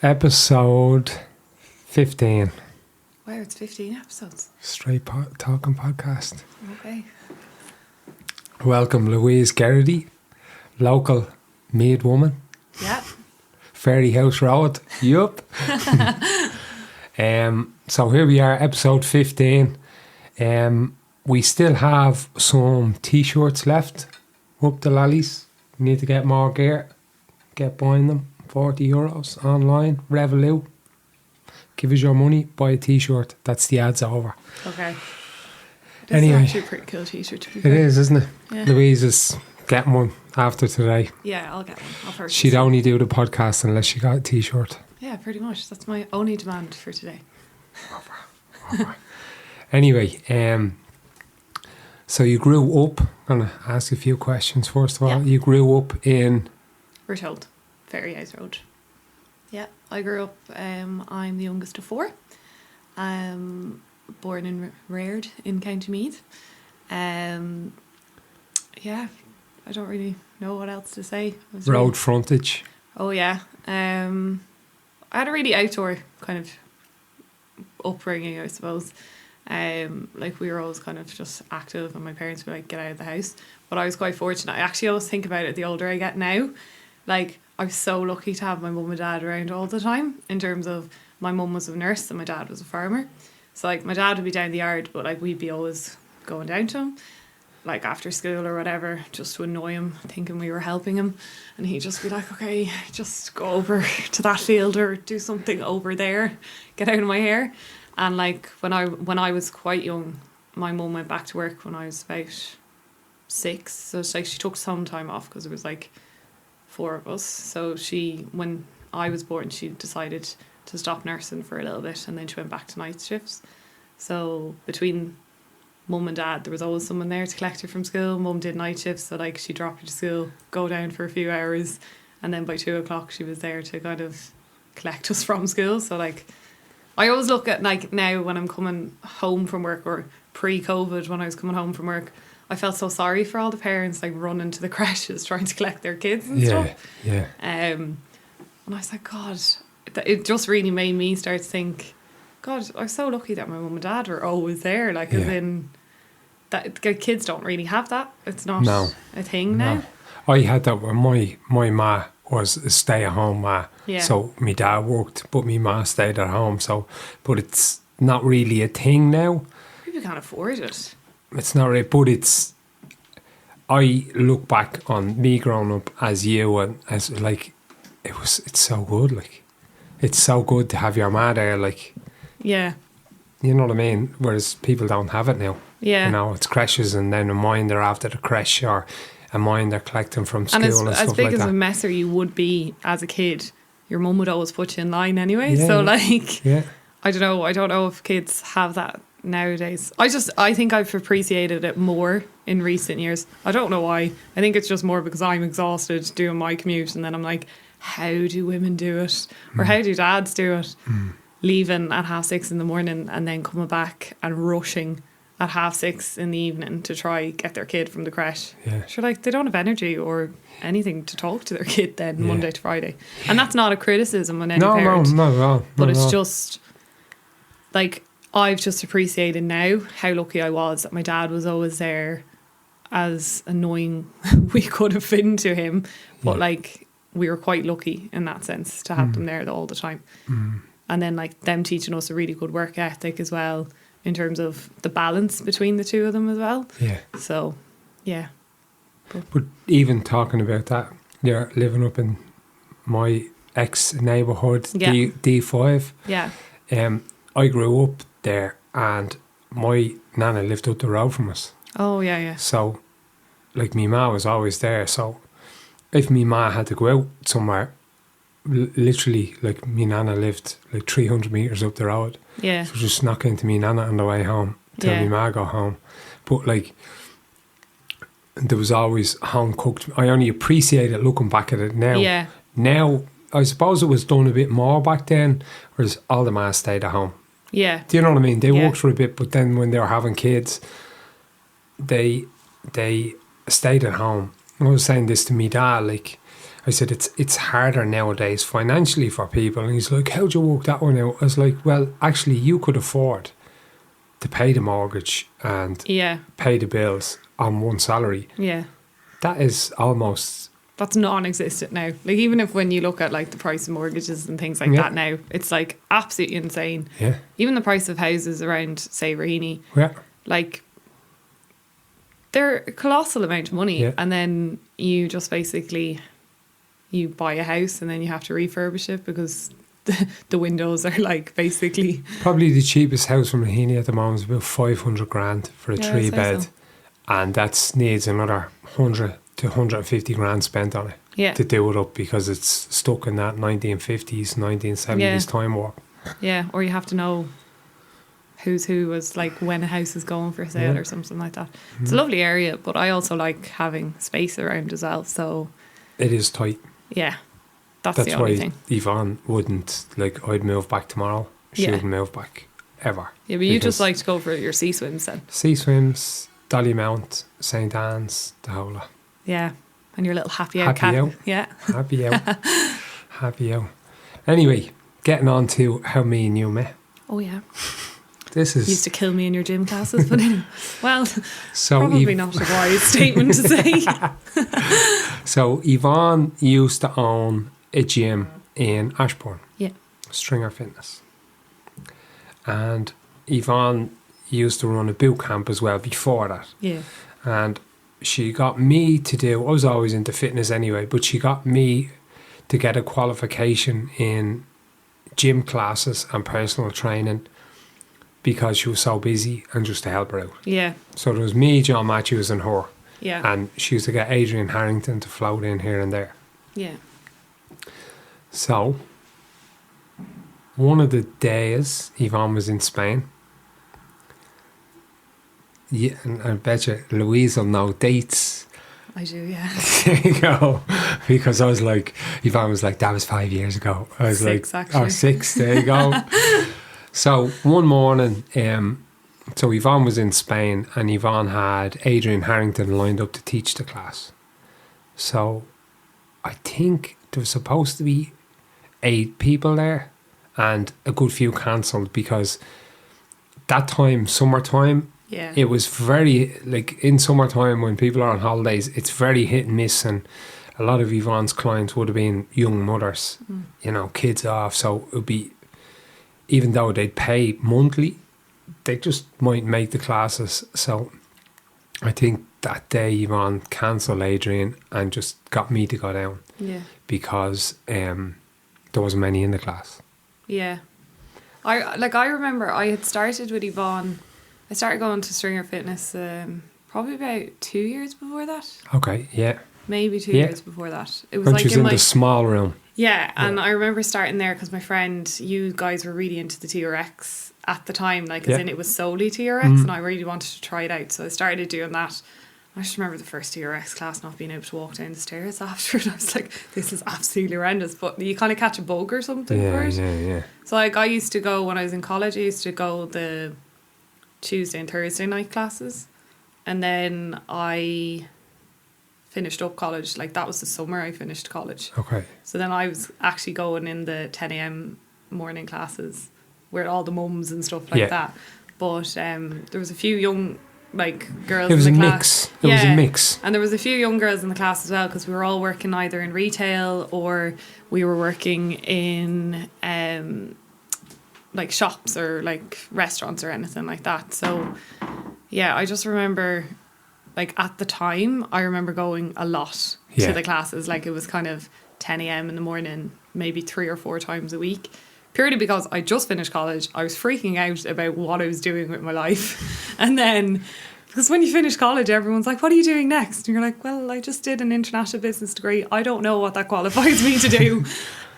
Episode 15. Wow, it's 15 episodes. Straight talking podcast. Okay. Welcome, Louise Geraghty, local maid woman. Yeah. Ferry House Road. Yup. So here we are, episode 15. We still have some t-shirts left up the lollies. Need to get more gear. Get buying them. €40 online. Revolut. Give us your money. Buy a t-shirt. That's the ads over. Okay. This Anyway. is actually a pretty cool t-shirt to be It fair. is, isn't it? Yeah. Louise is getting one after today. Yeah, I'll get one. I'll purchase She'd it. only do the podcast unless she got a t-shirt. Yeah, pretty much. That's my only demand for today. Anyway, so you grew up, I'm going to ask a few questions first of all. Yeah. You grew up in... We're told. Ferry House Road. Yeah, I grew up, I'm the youngest of four. Born and reared in County Meath. Yeah, I don't really know what else to say. I was Road frontage. Oh yeah. I had a really outdoor kind of upbringing, I suppose. Like we were always kind of just active and my parents were like, get out of the house. But I was quite fortunate. I actually always think about it the older I get now. Like I was so lucky to have my mum and dad around all the time, in terms of my mum was a nurse and my dad was a farmer. So like my dad would be down the yard, but like we'd be always going down to him, like after school or whatever, just to annoy him, thinking we were helping him. And he'd just be like, okay, just go over to that field or do something over there, get out of my hair. And like when I was quite young, my mum went back to work when I was about 6. So it's like she took some time off because it was like 4 of us. So when I was born, she decided to stop nursing for a little bit, and then she went back to night shifts. So between mum and dad, there was always someone there to collect her from school. Mum did night shifts, so like she dropped her to school, go down for a few hours, and then by 2 o'clock she was there to kind of collect us from school. So like I always look at like now when I'm coming home from work, or pre-COVID when I was coming home from work, I felt so sorry for all the parents like running to the creches trying to collect their kids and stuff. Yeah. And I was like, God, it just really made me start to think, God, I'm so lucky that my mum and dad were always there. Like, as in, that kids don't really have that. It's not a thing now. I had that when my ma was a stay-at-home ma. Yeah. So my dad worked, but my ma stayed at home. So, but it's not really a thing now. People can't afford it. It's not really, but it's... I look back on me growing up as you, and as like, it's so good, like. It's so good to have your ma there, like... Yeah. You know what I mean? Whereas people don't have it now. Yeah. You know, it's creches and then a minder after the creche, or a minder collecting from school and stuff like that. And as big as a messer you would be as a kid, your mum would always put you in line anyway. Yeah, so like, yeah. I don't know if kids have that nowadays. I think I've appreciated it more in recent years. I don't know why. I think it's just more because I'm exhausted doing my commute, and then I'm like, how do women do it? Or how do dads do it? Leaving at 6:30 in the morning and then coming back and rushing at 6:30 in the evening to try get their kid from the creche. Yeah. Sure, like they don't have energy or anything to talk to their kid then Monday to Friday. And that's not a criticism on any parent. No, not at all. But it's just like, I've just appreciated now how lucky I was that my dad was always there, as annoying we could have been to him. But like, we were quite lucky in that sense to have them there all the time. And then like them teaching us a really good work ethic as well, in terms of the balance between the two of them as well. Yeah. So, yeah. But even talking about that, you're living up in my ex-neighbourhood, D5. Yeah. I grew up there and my nana lived up the road from us. Oh, yeah, yeah. So, like, me ma was always there. So, if me ma had to go out somewhere, literally, like, me nana lived like 300 metres up the road. Yeah. So just knock into me nana on the way home till me ma got home. But like, there was always home cooked. I only appreciate it looking back at it now. Yeah. Now, I suppose it was done a bit more back then, whereas all the ma stayed at home. Yeah. Do you know what I mean? They worked for a bit, but then when they were having kids, they stayed at home. I was saying this to me dad, like, I said, it's harder nowadays financially for people. And he's like, how'd you work that one out? I was like, well, actually, you could afford to pay the mortgage and pay the bills on one salary. Yeah. That is almost... That's non-existent now. Like, even if when you look at like the price of mortgages and things like that now, it's like absolutely insane. Yeah. Even the price of houses around, say, Geraghty, like, they're a colossal amount of money. Yeah. And then you just basically, you buy a house and then you have to refurbish it because the windows are like basically... Probably the cheapest house from Geraghty at the moment is about 500 grand for a 3-bed. So. And that needs another 100 to 150 grand spent on it to do it up, because it's stuck in that 1950s, 1970s time warp. Yeah, or you have to know who's who as like when a house is going for sale or something like that. It's a lovely area, but I also like having space around as well. So it is tight. Yeah, that's the only thing. Yvonne wouldn't, like, I'd move back tomorrow. She wouldn't move back ever. Yeah, but you just like to go for your sea swims then. Sea swims, Dollymount, St. Anne's, the whole lot. Yeah, and your little happy out cat. Yeah. Happy out. Happy out. Anyway, getting on to how me and you met. Oh, yeah. This is... Used to kill me in your gym classes, but anyway, well, so probably not a wise statement to say. So Yvonne used to own a gym in Ashbourne. Yeah. Stringer Fitness. And Yvonne used to run a boot camp as well before that. Yeah. And she got me to do... I was always into fitness anyway, but she got me to get a qualification in gym classes and personal training because she was so busy, and just to help her out. Yeah. So there was me, John Matthews and her. Yeah. And she used to get Adrian Harrington to float in here and there. Yeah. So, one of the days Yvonne was in Spain. Yeah, and I bet you Louise will know dates. I do, yeah. There you go. Because I was like, Yvonne was like, that was 5 years ago. I was 6, like, actually. Oh, 6, there you go. So one morning, so Yvonne was in Spain, and Yvonne had Adrian Harrington lined up to teach the class. So I think there was supposed to be 8 people there, and a good few cancelled because that time, summertime, it was very, like, in summertime when people are on holidays, it's very hit and miss, and a lot of Yvonne's clients would have been young mothers, you know, kids off, so it would be, even though they'd pay monthly, they just might make the classes. So I think that day Yvonne cancelled Adrian and just got me to go down. Yeah. Because there wasn't many in the class. Yeah. I remember I had started with Yvonne. I started going to Stringer Fitness probably about 2 years before that. Okay, yeah. Maybe 2 years before that. It was when like she was in the small room. Yeah, and I remember starting there because my friend, you guys were really into the TRX at the time, like as in it was solely TRX, and I really wanted to try it out, so I started doing that. I just remember the first TRX class not being able to walk down the stairs after it. I was like, this is absolutely horrendous, but you kind of catch a bug or something for it. Yeah. So like I used to go, when I was in college, I used to go the Tuesday and Thursday night classes, and then I finished up college. Like that was the summer I finished college. Okay. So then I was actually going in the 10 a.m. morning classes with all the mums and stuff like that. But there was a few young girls in the class. It was a mix. And there was a few young girls in the class as well, because we were all working either in retail or we were working in like shops or like restaurants or anything like that. So yeah, I just remember, like at the time, I remember going a lot to the classes. Like it was kind of 10 a.m. in the morning, maybe 3 or 4 times a week. Purely because I just finished college. I was freaking out about what I was doing with my life. And then, because when you finish college, everyone's like, what are you doing next? And you're like, well, I just did an international business degree. I don't know what that qualifies me to do.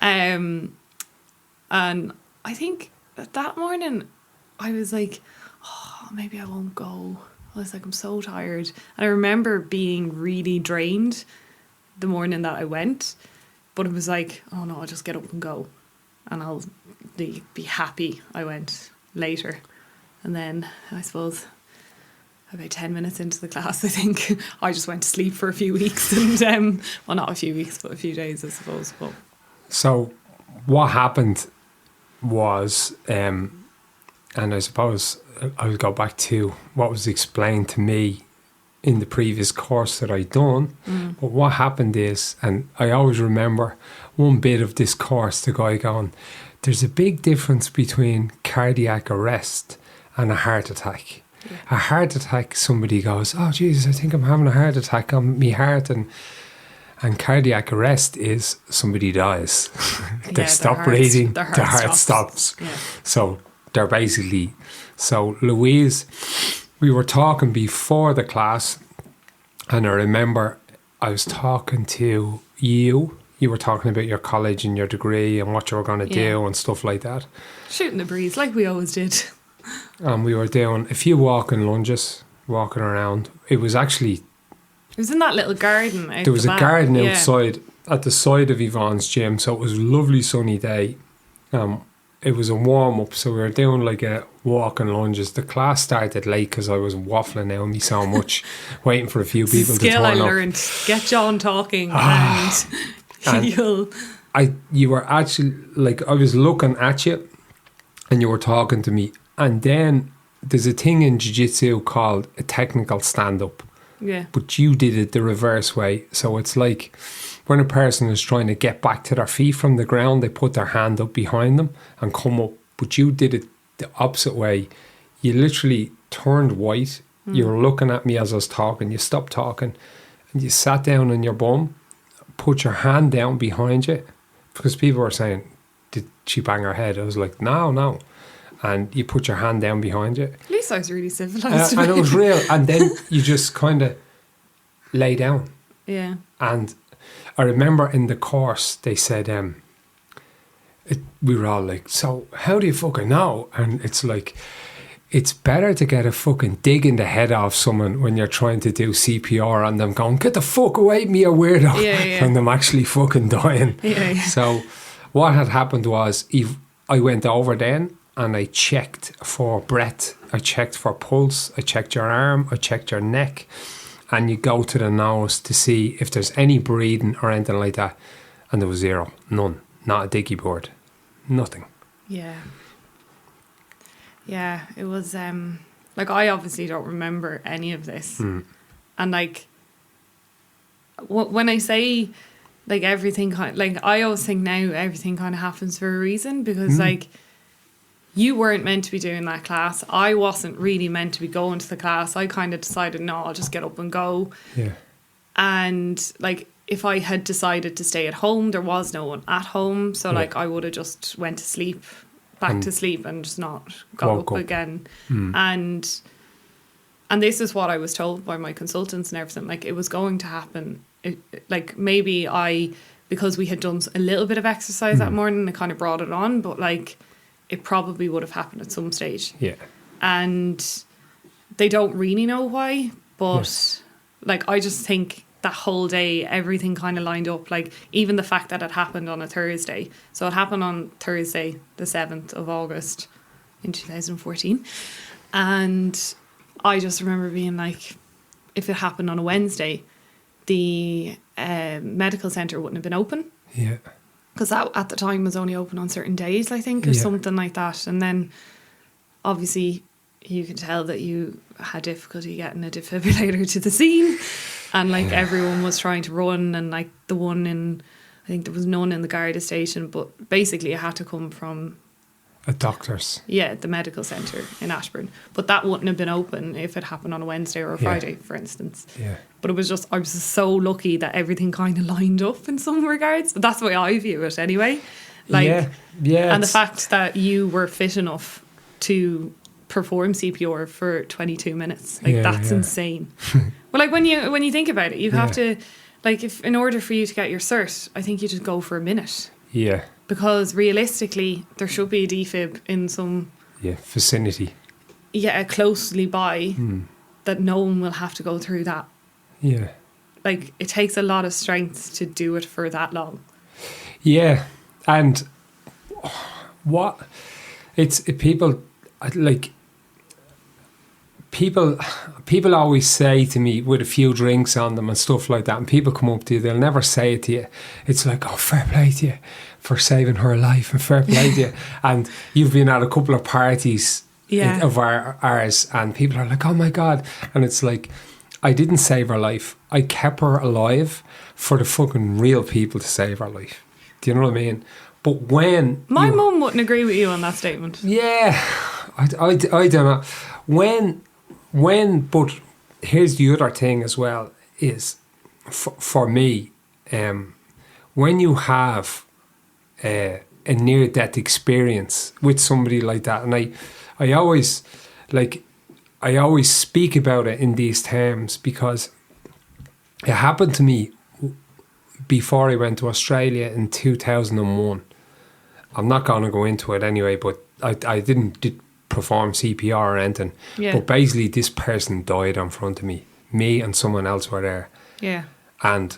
And I think that morning I was like, oh, maybe I won't go. I was like, I'm so tired. And I remember being really drained the morning that I went. But it was like, oh no, I'll just get up and go. And I'll be happy I went later. And then I suppose about 10 minutes into the class, I think, I just went to sleep for a few weeks. And, well, not a few weeks, but a few days, I suppose. But So what happened was, and I suppose I'll go back to what was explained to me in the previous course that I'd done. But what happened is, and I always remember one bit of this course, the guy going, there's a big difference between cardiac arrest and a heart attack. Yeah. A heart attack, somebody goes, oh, Jesus, I think I'm having a heart attack on my heart. And cardiac arrest is somebody dies. They stop breathing, their heart stops. Yeah. So they're basically... So Louise, we were talking before the class, and I remember I was talking to you. You were talking about your college and your degree and what you were going to do and stuff like that. Shooting the breeze, like we always did. And we were doing a few walking lunges, walking around. It was in that little garden. There was a garden outside at the side of Yvonne's gym, so it was a lovely sunny day. It was a warm-up, so we were doing like a walking lunges. The class started late because I was waffling out me so much, waiting for a few people to turn up. Skill I learned. Get John talking and you were actually, like, I was looking at you and you were talking to me. And then there's a thing in jiu-jitsu called a technical stand-up. Yeah. But you did it the reverse way. So it's like when a person is trying to get back to their feet from the ground, they put their hand up behind them and come up. But you did it the opposite way. You literally turned white. You were looking at me as I was talking. You stopped talking and you sat down on your bum, put your hand down behind you, because people were saying, did she bang her head? I was like, no. And you put your hand down behind you. At least I was really civilised. And it was real. And then you just kind of lay down. Yeah. And I remember in the course, they said, we were all like, so how do you fucking know? And it's like, it's better to get a fucking dig in the head off someone when you're trying to do CPR on them going, get the fuck away from me, you weirdo. Yeah. And them actually fucking dying. Yeah. So what had happened was I went over then and I checked for breath, I checked for pulse, I checked your arm, I checked your neck, and you go to the nose to see if there's any breathing or anything like that. And there was zero, none, not a dicky board, nothing. Yeah. Yeah, it was, like, I obviously don't remember any of this. And, like, when I say, like, everything kind of, like, I always think now everything kind of happens for a reason, because, like, you weren't meant to be doing that class. I wasn't really meant to be going to the class. I kind of decided, no, I'll just get up and go. Yeah. And, like, if I had decided to stay at home, there was no one at home. So, like, I would have just went to sleep, back to sleep, and just not got up again. And this is what I was told by my consultants and everything. Like, it was going to happen. Like, maybe because we had done a little bit of exercise that morning, it kind of brought it on. But, like, it probably would have happened at some stage. Yeah. And they don't really know why. But, like, I just think that whole day, everything kind of lined up. Like, even the fact that it happened on a Thursday. So it happened on Thursday, the 7th of August in 2014. And I just remember being like, if it happened on a Wednesday, the medical centre wouldn't have been open. Yeah. Because that at the time was only open on certain days, I think, or something like that. And then obviously you could tell that you had difficulty getting a defibrillator to the scene. And, like, everyone was trying to run, and, like, the one in, I think there was none in the Garda station, but basically it had to come from a doctor's. Yeah, the medical centre in Ashburn. But that wouldn't have been open if it happened on a Wednesday or a Friday, for instance. Yeah. But it was just, I was just so lucky that everything kind of lined up in some regards. But that's the way I view it anyway. Like, yeah. And the fact that you were fit enough to perform CPR for 22 minutes, like, that's insane. Well, like, when you think about it, you have to, like, if in order for you to get your cert, I think you just go for a minute. Yeah. Because realistically, there should be a defib in some vicinity. Yeah, closely by that no one will have to go through that. Yeah. Like, it takes a lot of strength to do it for that long. Yeah. And people, like, people always say to me with a few drinks on them and stuff like that, and people come up to you, they'll never say it to you. It's like, oh, fair play to you for saving her life, and fair play to you. And you've been at a couple of parties of ours, and people are like, oh my God. And it's like, I didn't save her life. I kept her alive for the fucking real people to save her life. Do you know what I mean? But when... My mum wouldn't agree with you on that statement. Yeah. I don't know. But here's the other thing as well, is for me, when you have a near-death experience with somebody like that, and I always speak about it in these terms because it happened to me before I went to Australia in 2001. I'm not going to go into it anyway, but I didn't perform CPR or anything. Yeah. But basically this person died in front of me. Me and someone else were there. Yeah. And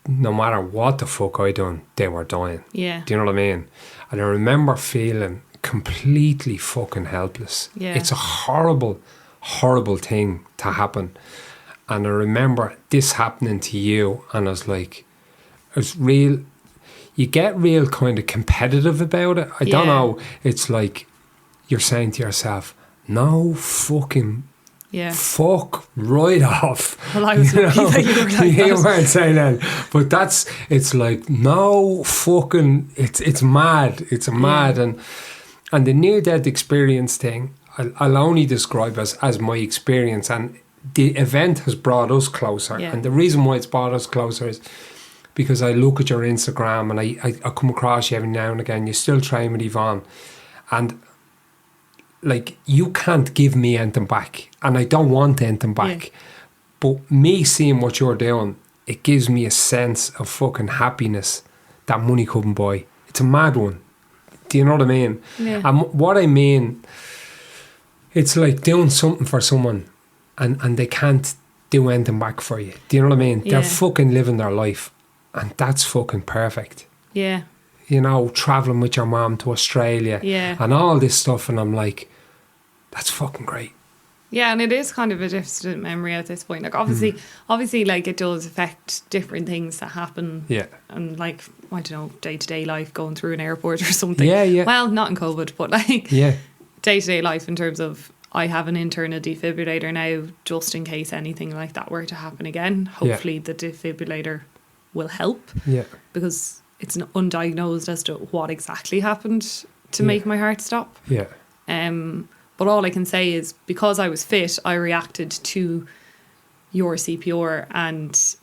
no matter what the fuck I done, they were dying. Yeah. Do you know what I mean? And I remember feeling completely fucking helpless. Yeah. It's a horrible, horrible thing to happen. And I remember this happening to you, and I was like, it's real. You get real kind of competitive about it. I don't know. It's like you're saying to yourself, no fucking fuck right off. Well, I was lucky that you were like You weren't saying that. But it's like, no fucking, it's mad. It's mad. And the near-death experience thing, I'll only describe as my experience, and the event has brought us closer. Yeah. And the reason why it's brought us closer is because I look at your Instagram and I come across you every now and again. You still train with Yvonne. And like, you can't give me anything back. And I don't want anything back. Yeah. But me seeing what you're doing, it gives me a sense of fucking happiness that money couldn't buy. It's a mad one. Do you know what I mean? Yeah. And what I mean, it's like doing something for someone and they can't do anything back for you. Do you know what I mean? Yeah. They're fucking living their life, and that's fucking perfect. Yeah. You know, travelling with your mom to Australia and all this stuff, and I'm like, that's fucking great. Yeah, and it is kind of a distant memory at this point. Like, obviously, like, it does affect different things that happen. Yeah. And, like, I don't know, day-to-day life, going through an airport or something. Yeah, yeah. Well, not in COVID, but, like, day-to-day life in terms of, I have an internal defibrillator now, just in case anything like that were to happen again. Hopefully the defibrillator will help. Yeah. Because it's undiagnosed as to what exactly happened to make my heart stop. Yeah. But all I can say is, because I was fit, I reacted to your CPR and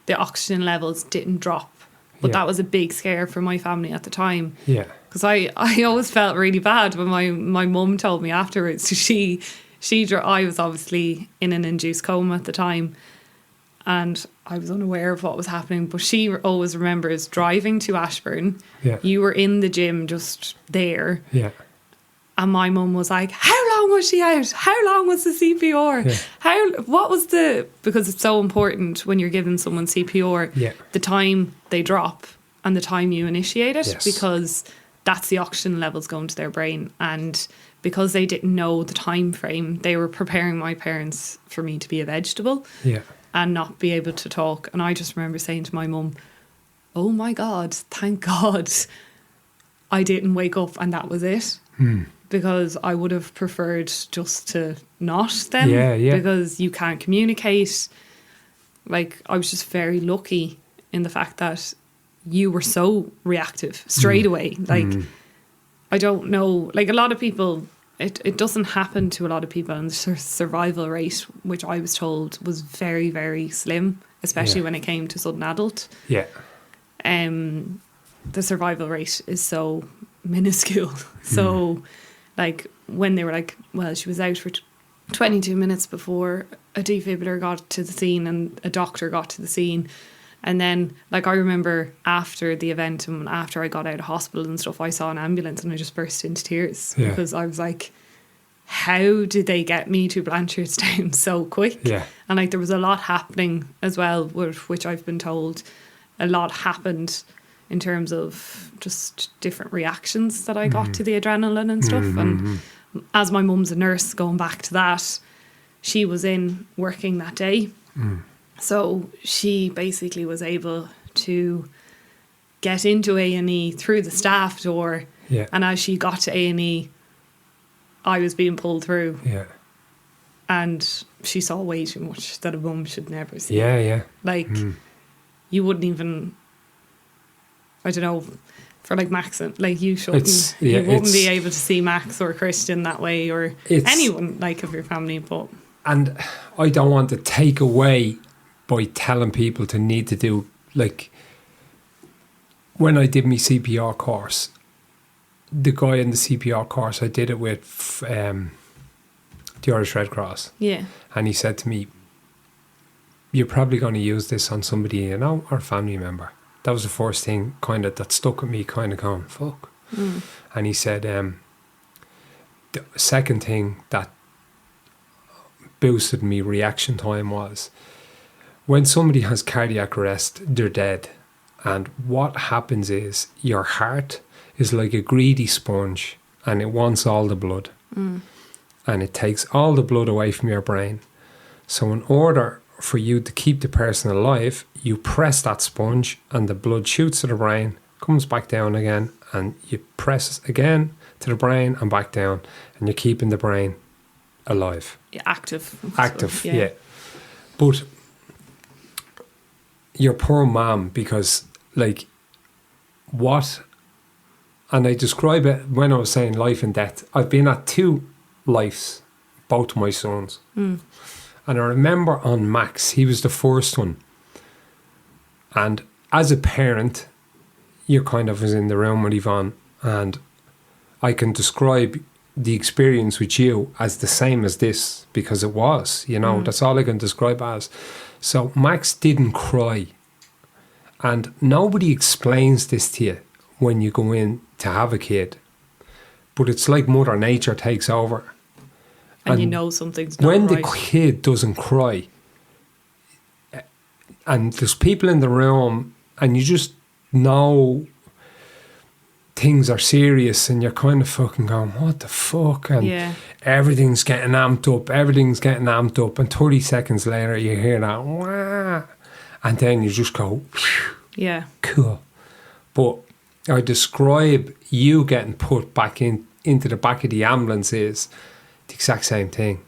the oxygen levels didn't drop. But that was a big scare for my family at the time. Yeah. Because I always felt really bad when my mum told me afterwards. I was obviously in an induced coma at the time, and I was unaware of what was happening. But she always remembers driving to Ashburn. Yeah. You were in the gym just there. Yeah. And my mum was like, how long was she out? How long was the CPR? Yeah. Because it's so important when you're giving someone CPR, the time they drop and the time you initiate it, because that's the oxygen levels going to their brain. And because they didn't know the time frame, they were preparing my parents for me to be a vegetable and not be able to talk. And I just remember saying to my mum, oh my God, thank God I didn't wake up and that was it. Because I would have preferred just to not then. Because you can't communicate. Like, I was just very lucky in the fact that you were so reactive straight away. Like, I don't know, like, a lot of people, it doesn't happen to a lot of people, and the survival rate, which I was told was very, very slim, especially when it came to sudden adult. Yeah. The survival rate is so minuscule. So, like, when they were like, well, she was out for 22 minutes before a defibrillator got to the scene and a doctor got to the scene. And then, like, I remember after the event and after I got out of hospital and stuff, I saw an ambulance and I just burst into tears because I was like, how did they get me to Blanchardstown so quick? Yeah. And, like, there was a lot happening as well, which I've been told a lot happened in terms of just different reactions that I got to the adrenaline and stuff. And as my mum's a nurse, going back to that, she was in working that day. So she basically was able to get into A&E through the staff door. Yeah. And as she got to A&E, I was being pulled through. Yeah. And she saw way too much that a mum should never see. Yeah, yeah. Like, you wouldn't even, I don't know, for like Max, like you shouldn't, you wouldn't be able to see Max or Christian that way, or anyone like of your family. But and I don't want to take away by telling people to need to do, like, when I did my CPR course, the guy in the CPR course, I did it with the Irish Red Cross. Yeah. And he said to me, you're probably going to use this on somebody you know or a family member. That was the first thing kind of that stuck with me, kind of going, fuck. And he said, the second thing that boosted me reaction time was, when somebody has cardiac arrest, they're dead. And what happens is your heart is like a greedy sponge and it wants all the blood. And it takes all the blood away from your brain. So in order for you to keep the person alive, you press that sponge and the blood shoots to the brain, comes back down again, and you press again to the brain and back down, and you're keeping the brain alive. Yeah, active. Active, yeah. But your poor mom, because like what, and I describe it when I was saying life and death, I've been at 2 lives, both my sons. And I remember on Max, he was the first one. And as a parent, you kind of was in the room with Yvonne, and I can describe the experience with you as the same as this, because it was, you know, that's all I can describe as. So Max didn't cry. And nobody explains this to you when you go in to have a kid. But it's like Mother Nature takes over. And you know something's not when right. the kid doesn't cry, and there's people in the room, and you just know things are serious, and you're kind of fucking going, what the fuck? And everything's getting amped up, and 30 seconds later you hear that, wah, and then you just go, yeah, cool. But I describe you getting put back into the back of the ambulance is the exact same thing,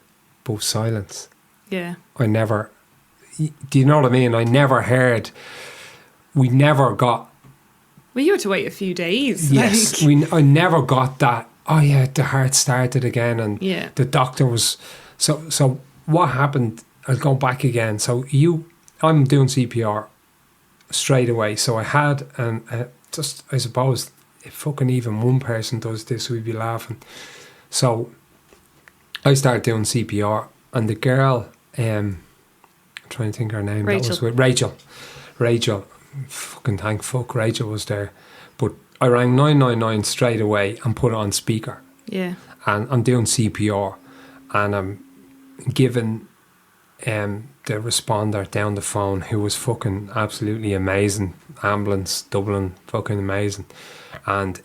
but silence. Yeah. Do you know what I mean? I never heard, we never got... Well, you had to wait a few days. Yes, like. I never got that, oh yeah, the heart started again, and the doctor was... So what happened, I'll go back again. So I'm doing CPR straight away. So I had, and just, I suppose, if fucking even one person does this, we'd be laughing. So I started doing CPR, and the girl, I'm trying to think her name. Rachel. That was with Rachel. Fucking thank fuck Rachel was there. But I rang 999 straight away and put it on speaker. Yeah. And I'm doing CPR, and I'm giving the responder down the phone, who was fucking absolutely amazing. Ambulance, Dublin, fucking amazing. And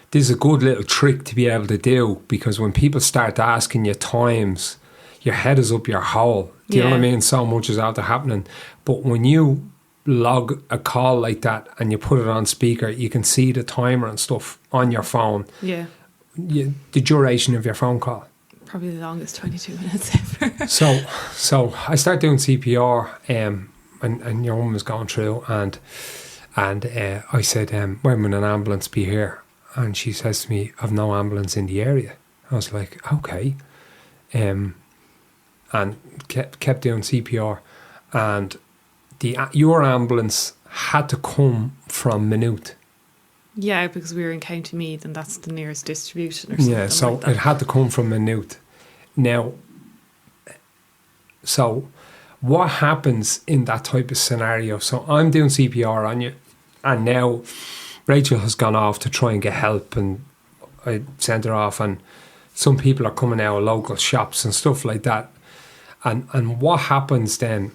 this is a good little trick to be able to do, because when people start asking you times, your head is up your hole. Do you know what I mean? So much is out there happening. But when you log a call like that and you put it on speaker, you can see the timer and stuff on your phone. Yeah. The duration of your phone call. Probably the longest 22 minutes ever. So I start doing CPR, and your mum was going through, and I said, when will an ambulance be here? And she says to me, I've no ambulance in the area. I was like, okay. And kept doing CPR, and your ambulance had to come from Maynooth. Yeah, because we were in County Meath, and that's the nearest distribution or something. Yeah, so like that. it had to come from Maynooth. Now, so what happens in that type of scenario? So I'm doing CPR on you, and now Rachel has gone off to try and get help, and I sent her off, and some people are coming out of local shops and stuff like that. And what happens then?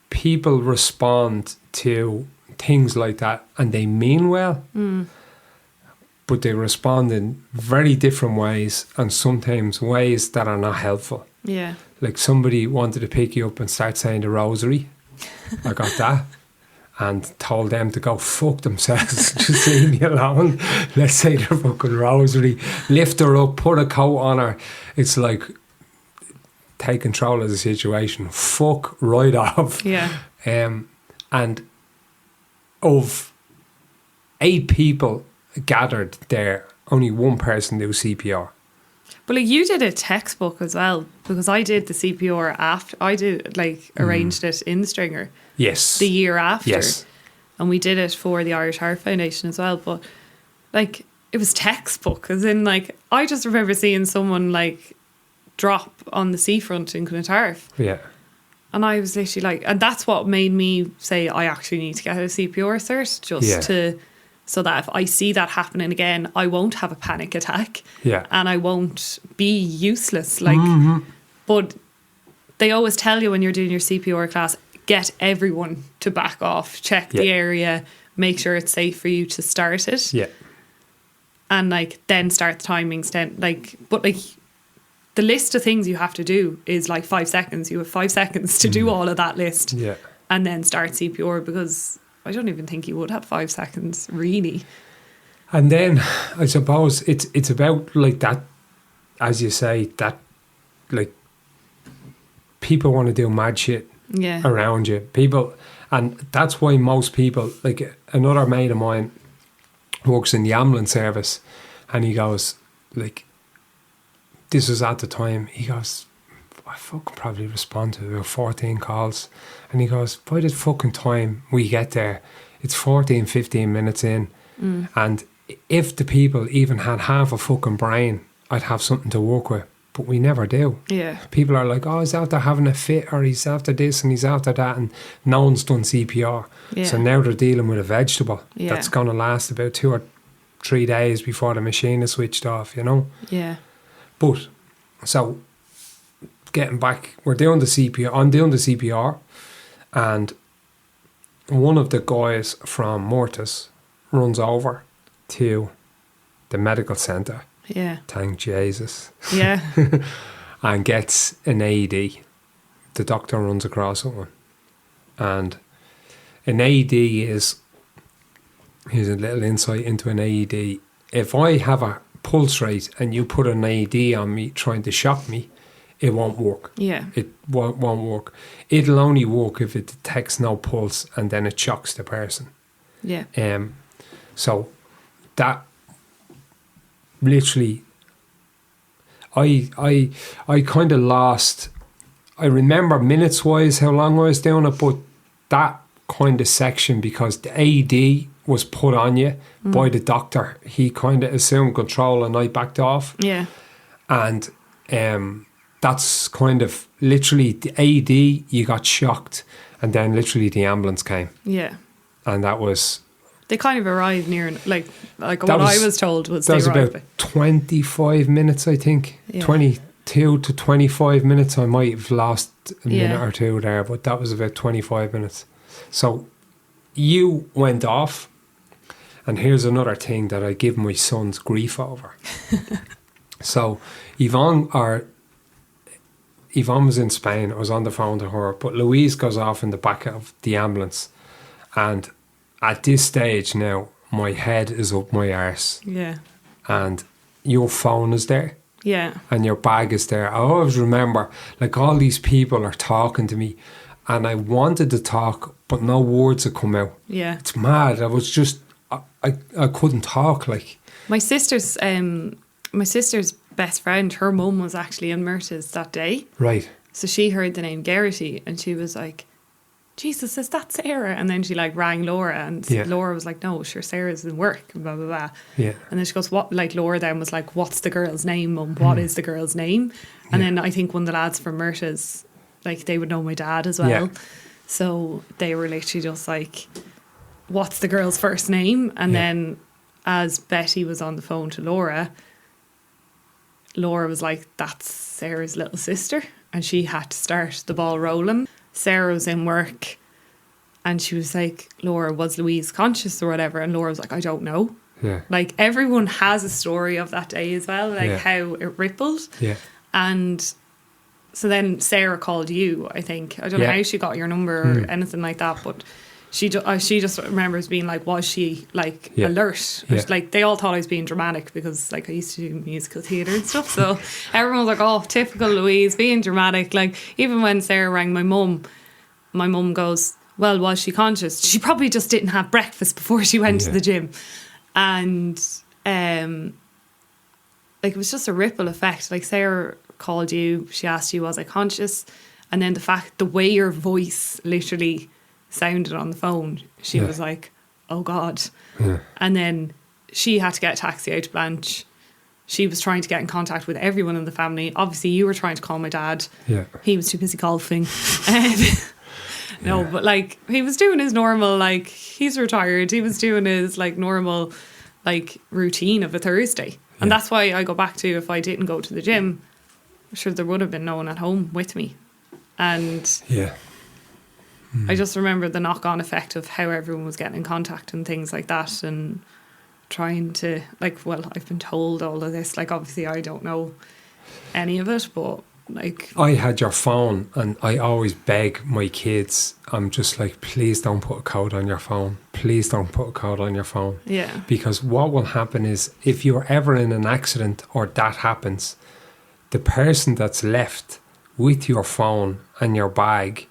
People respond to things like that, and they mean well. but they respond in very different ways, and sometimes ways that are not helpful. Yeah. Like somebody wanted to pick you up and start saying the rosary. I got that. And told them to go fuck themselves. Just leave me alone. Let's say the fucking rosary. Lift her up, put a coat on her. It's like, take control of the situation. Fuck right off. Yeah. And of 8 people gathered there, only one person did CPR. But like you did a textbook as well, because I did the CPR after. I did arranged it in the Stringer. Yes. The year after. Yes. And we did it for the Irish Heart Foundation as well. But like it was textbook, as in like I just remember seeing someone like drop on the seafront in Clontarf. Yeah. And I was literally like, and that's what made me say I actually need to get a CPR cert, just to, so that if I see that happening again, I won't have a panic attack. Yeah. And I won't be useless. Like, but they always tell you when you're doing your CPR class, get everyone to back off, check the area, make sure it's safe for you to start it. Yeah. And like, then start the timings then. Like, but like, the list of things you have to do is like 5 seconds. You have 5 seconds to do all of that list. Yeah. And then start CPR, because I don't even think you would have 5 seconds, really. And then I suppose it's about like that, as you say, that like people want to do mad shit around you. People, and that's why most people, like another mate of mine works in the ambulance service, and he goes, like, this was at the time, he goes, I fucking probably respond to about 14 calls. And he goes, by the fucking time we get there, it's 14, 15 minutes in. And if the people even had half a fucking brain, I'd have something to work with. But we never do. Yeah. People are like, oh, he's after having a fit, or he's after this and he's after that, and no one's done CPR. Yeah. So now they're dealing with a vegetable Yeah. that's going to last about 2 or 3 days before the machine is switched off, you know? Yeah. But, so, getting back, we're doing the CPR, I'm doing the CPR, and one of the guys from Mortis runs over to the medical centre. Yeah. Thank Jesus. Yeah. And gets an AED. The doctor runs across one. And an AED is, here's a little insight into an AED. If I have a pulse rate and you put an AED on me trying to shock me, it won't work. Yeah. It won't work. It'll only work if it detects no pulse and then it shocks the person. Yeah. So that literally, I kind of lost. I remember minutes wise how long I was doing it, but that kind of section, because the AED was put on you by the doctor, he kind of assumed control and I backed off. Yeah. And that's kind of literally the AED, you got shocked, and then literally the ambulance came. Yeah. And that was, they kind of arrived near, like what I was told was that they was arrived about 25 minutes, I think. Yeah. 22 to 25 minutes. I might have lost a minute or two there, but that was about 25 minutes. So you went off, and here's another thing that I give my sons grief over. So Yvonne was in Spain. I was on the phone to her, but Louise goes off in the back of the ambulance, and at this stage now, my head is up my arse. Yeah. And your phone is there. Yeah. And your bag is there. I always remember, like, all these people are talking to me, and I wanted to talk, but no words had come out. Yeah. It's mad. I was just, I couldn't talk, like. My sister's best friend, her mum was actually in Myrta's that day. Right. So she heard the name Geraghty, and she was like, Jesus, is that Sarah? And then she like rang Laura, and Laura was like, no, sure, Sarah's in work, and blah, blah, blah. Yeah. And then she goes, what? Like Laura then was like, what's the girl's name, Mum? What is the girl's name? And then I think one of the lads from Myrta's, like, they would know my dad as well. Yeah. So they were literally just like, what's the girl's first name? And then as Betty was on the phone to Laura was like, that's Sarah's little sister. And she had to start the ball rolling. Sarah was in work, and she was like, Laura, was Louise conscious or whatever? And Laura was like, I don't know. Yeah. Like, everyone has a story of that day as well, like how it rippled. Yeah. And so then Sarah called you, I think. I don't know how she got your number or anything like that, but she just remembers being like, was she like alert? Yeah. Like, they all thought I was being dramatic because like I used to do musical theatre and stuff. So everyone was like, oh, typical Louise, being dramatic. Like, even when Sarah rang my mum goes, well, was she conscious? She probably just didn't have breakfast before she went to the gym. And like, it was just a ripple effect. Like, Sarah called you, she asked you, was I conscious? And then the way your voice literally sounded on the phone, she was like, oh God. Yeah. And then she had to get a taxi out to Blanche. She was trying to get in contact with everyone in the family. Obviously, you were trying to call my dad. Yeah. He was too busy golfing. No, but like, he was doing his normal, like, he's retired. He was doing his like normal, like, routine of a Thursday. And that's why I go back to, if I didn't go to the gym, I'm sure there would have been no one at home with me. And I just remember the knock-on effect of how everyone was getting in contact and things like that, and trying to, like, well, I've been told all of this. Like, obviously I don't know any of it, but like, I had your phone, and I always beg my kids, I'm just like, please don't put a code on your phone. Please don't put a code on your phone. Yeah. Because what will happen is, if you're ever in an accident or that happens, the person that's left with your phone and your bag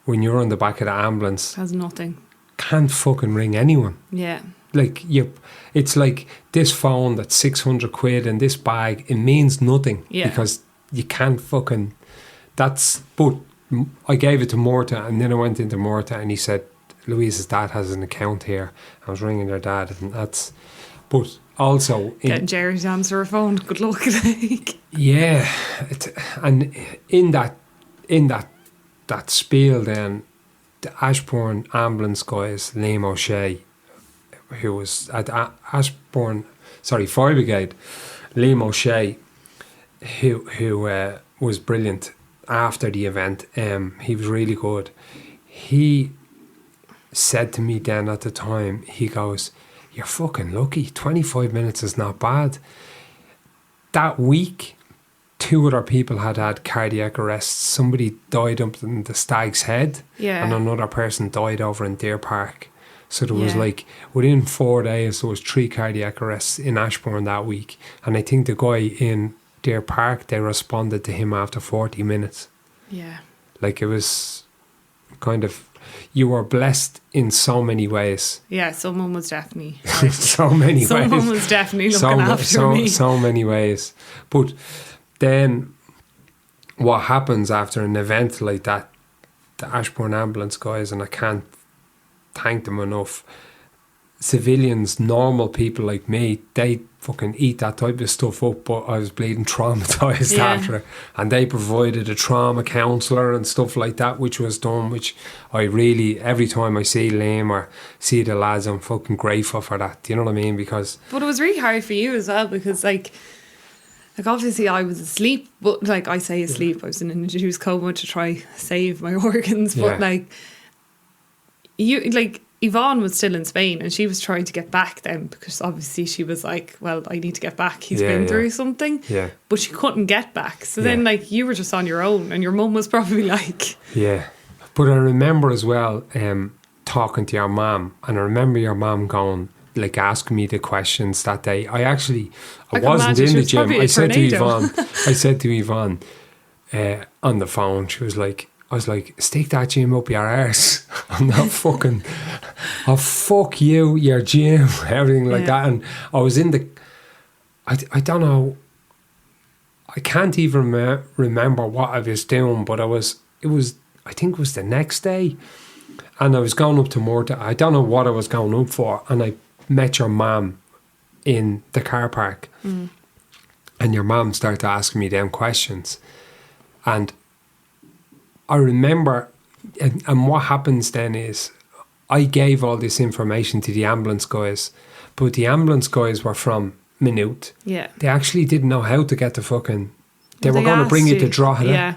when you're on the back of the ambulance has nothing. Can't fucking ring anyone. Yeah. Like, it's like this phone that's 600 quid and this bag, it means nothing. Yeah. Because you can't fucking, but I gave it to Morta, and then I went into Morta and he said, Louise's dad has an account here. I was ringing their dad, and but also getting Jerry to answer her phone, good luck. Like, yeah. And in that spiel then, the Ashbourne ambulance guys, Liam O'Shea, who was at Ashbourne, Fire Brigade, Liam O'Shea, who was brilliant after the event. He was really good. He said to me then at the time, he goes, you're fucking lucky, 25 minutes is not bad. That week, 2 other people had cardiac arrests. Somebody died up in the Stag's Head, and another person died over in Deer Park. So there was like, within 4 days, there was 3 cardiac arrests in Ashbourne that week. And I think the guy in Deer Park, they responded to him after 40 minutes. Yeah. Like, it was kind of, you were blessed in so many ways. Yeah, someone was definitely someone was definitely looking after me. So many ways. But then what happens after an event like that, the Ashbourne ambulance guys, and I can't thank them enough, civilians, normal people like me, they fucking eat that type of stuff up, but I was bleeding traumatised after it. And they provided a trauma counsellor and stuff like that, which was done, which I really, every time I see Liam or see the lads, I'm fucking grateful for that. Do you know what I mean? Because... But it was really hard for you as well, because like obviously I was asleep, but like, I say asleep, I was in an induced coma to try save my organs, but like, you, like, Yvonne was still in Spain and she was trying to get back then, because obviously she was like, well, I need to get back, he's been through something, but she couldn't get back. So then like, you were just on your own, and your mum was probably like... Yeah, but I remember as well talking to your mum, and I remember your mum going, like, asking me the questions that day. I wasn't in the gym. I said to Yvonne on the phone, I was like, stick that gym up your arse. I'm not fucking, I'll fuck you, your gym, everything like that. And I was in the, I don't know, I can't even remember what I was doing, but I think it was the next day. And I was going up to Morta. I don't know what I was going up for. And I met your mum in the car park. Mm. And your mum started asking me them questions. And I remember, and what happens then is, I gave all this information to the ambulance guys, but the ambulance guys were from Maynooth. Yeah. They actually didn't know how to get the fucking... They were going to bring you to Drogheda. Yeah.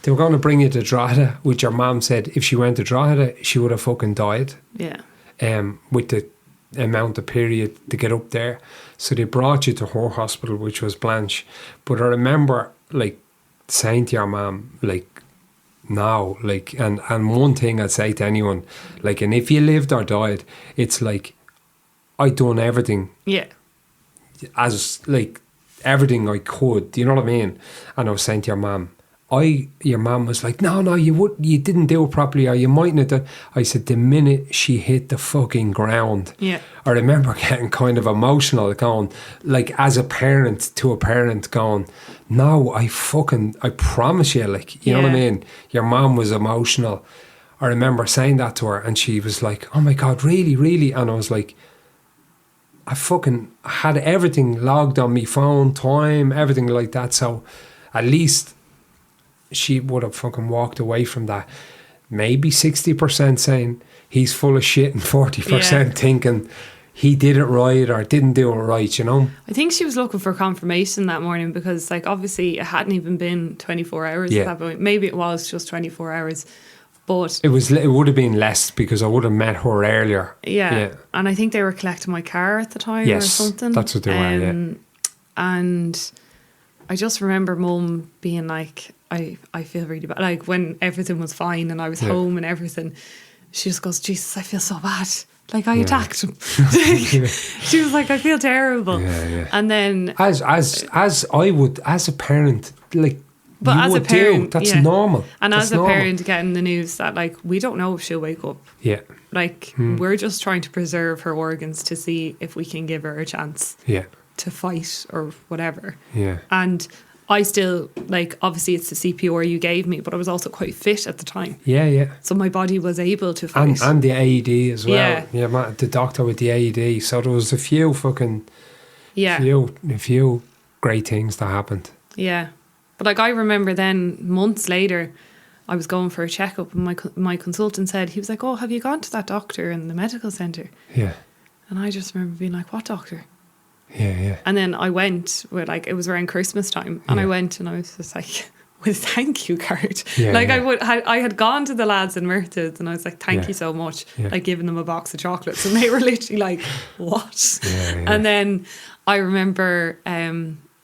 They were going to bring you to Drogheda, which your mum said if she went to Drogheda, she would have fucking died. Yeah. With the amount of period to get up there. So they brought you to her hospital, which was Blanche. But I remember, like, saying to your mum, like, now, like, and one thing I'd say to anyone, like, and if you lived or died, it's like, I done everything. Yeah. As, like, everything I could, do you know what I mean? And I was saying to your mum, your mum was like, no, you didn't do it properly, or you mightn't have done. I said, the minute she hit the fucking ground, yeah, I remember getting kind of emotional, going, like, as a parent to a parent, going, no, I promise you, like, you know what I mean? Your mum was emotional. I remember saying that to her, and she was like, oh my God, really, really? And I was like, I had everything logged on my phone, time, everything like that. So at least she would have fucking walked away from that. Maybe 60% saying he's full of shit and 40% thinking he did it right or didn't do it right, you know? I think she was looking for confirmation that morning because, like, obviously it hadn't even been 24 hours at that point. Maybe it was just 24 hours. But it would have been less because I would have met her earlier. Yeah. And I think they were collecting my car at the time or something. That's what they were, And I just remember Mum being like, I feel really bad. Like, when everything was fine and I was home and everything, she just goes, Jesus, I feel so bad. Like, I attacked him. She was like, I feel terrible. Yeah. And then as I would, as a parent, like, but you as would a parent, that's normal. And that's as a parent, getting the news that, like, we don't know if she'll wake up. Yeah. Like, we're just trying to preserve her organs to see if we can give her a chance. Yeah. To fight or whatever. Yeah. And I still, like, obviously it's the CPR you gave me, but I was also quite fit at the time. Yeah. So my body was able to fight. And the AED as well. Yeah, the doctor with the AED. So there was a few few great things that happened. Yeah. But, like, I remember then months later, I was going for a checkup and my consultant said, he was like, oh, have you gone to that doctor in the medical centre? Yeah. And I just remember being like, what doctor? Yeah. And then I went with, like, it was around Christmas time, and I went and I was just like, with a thank you card. I had gone to the lads in Merthyrs and I was like, thank you so much. Like, giving them a box of chocolates, and they were literally like, what? And then I remember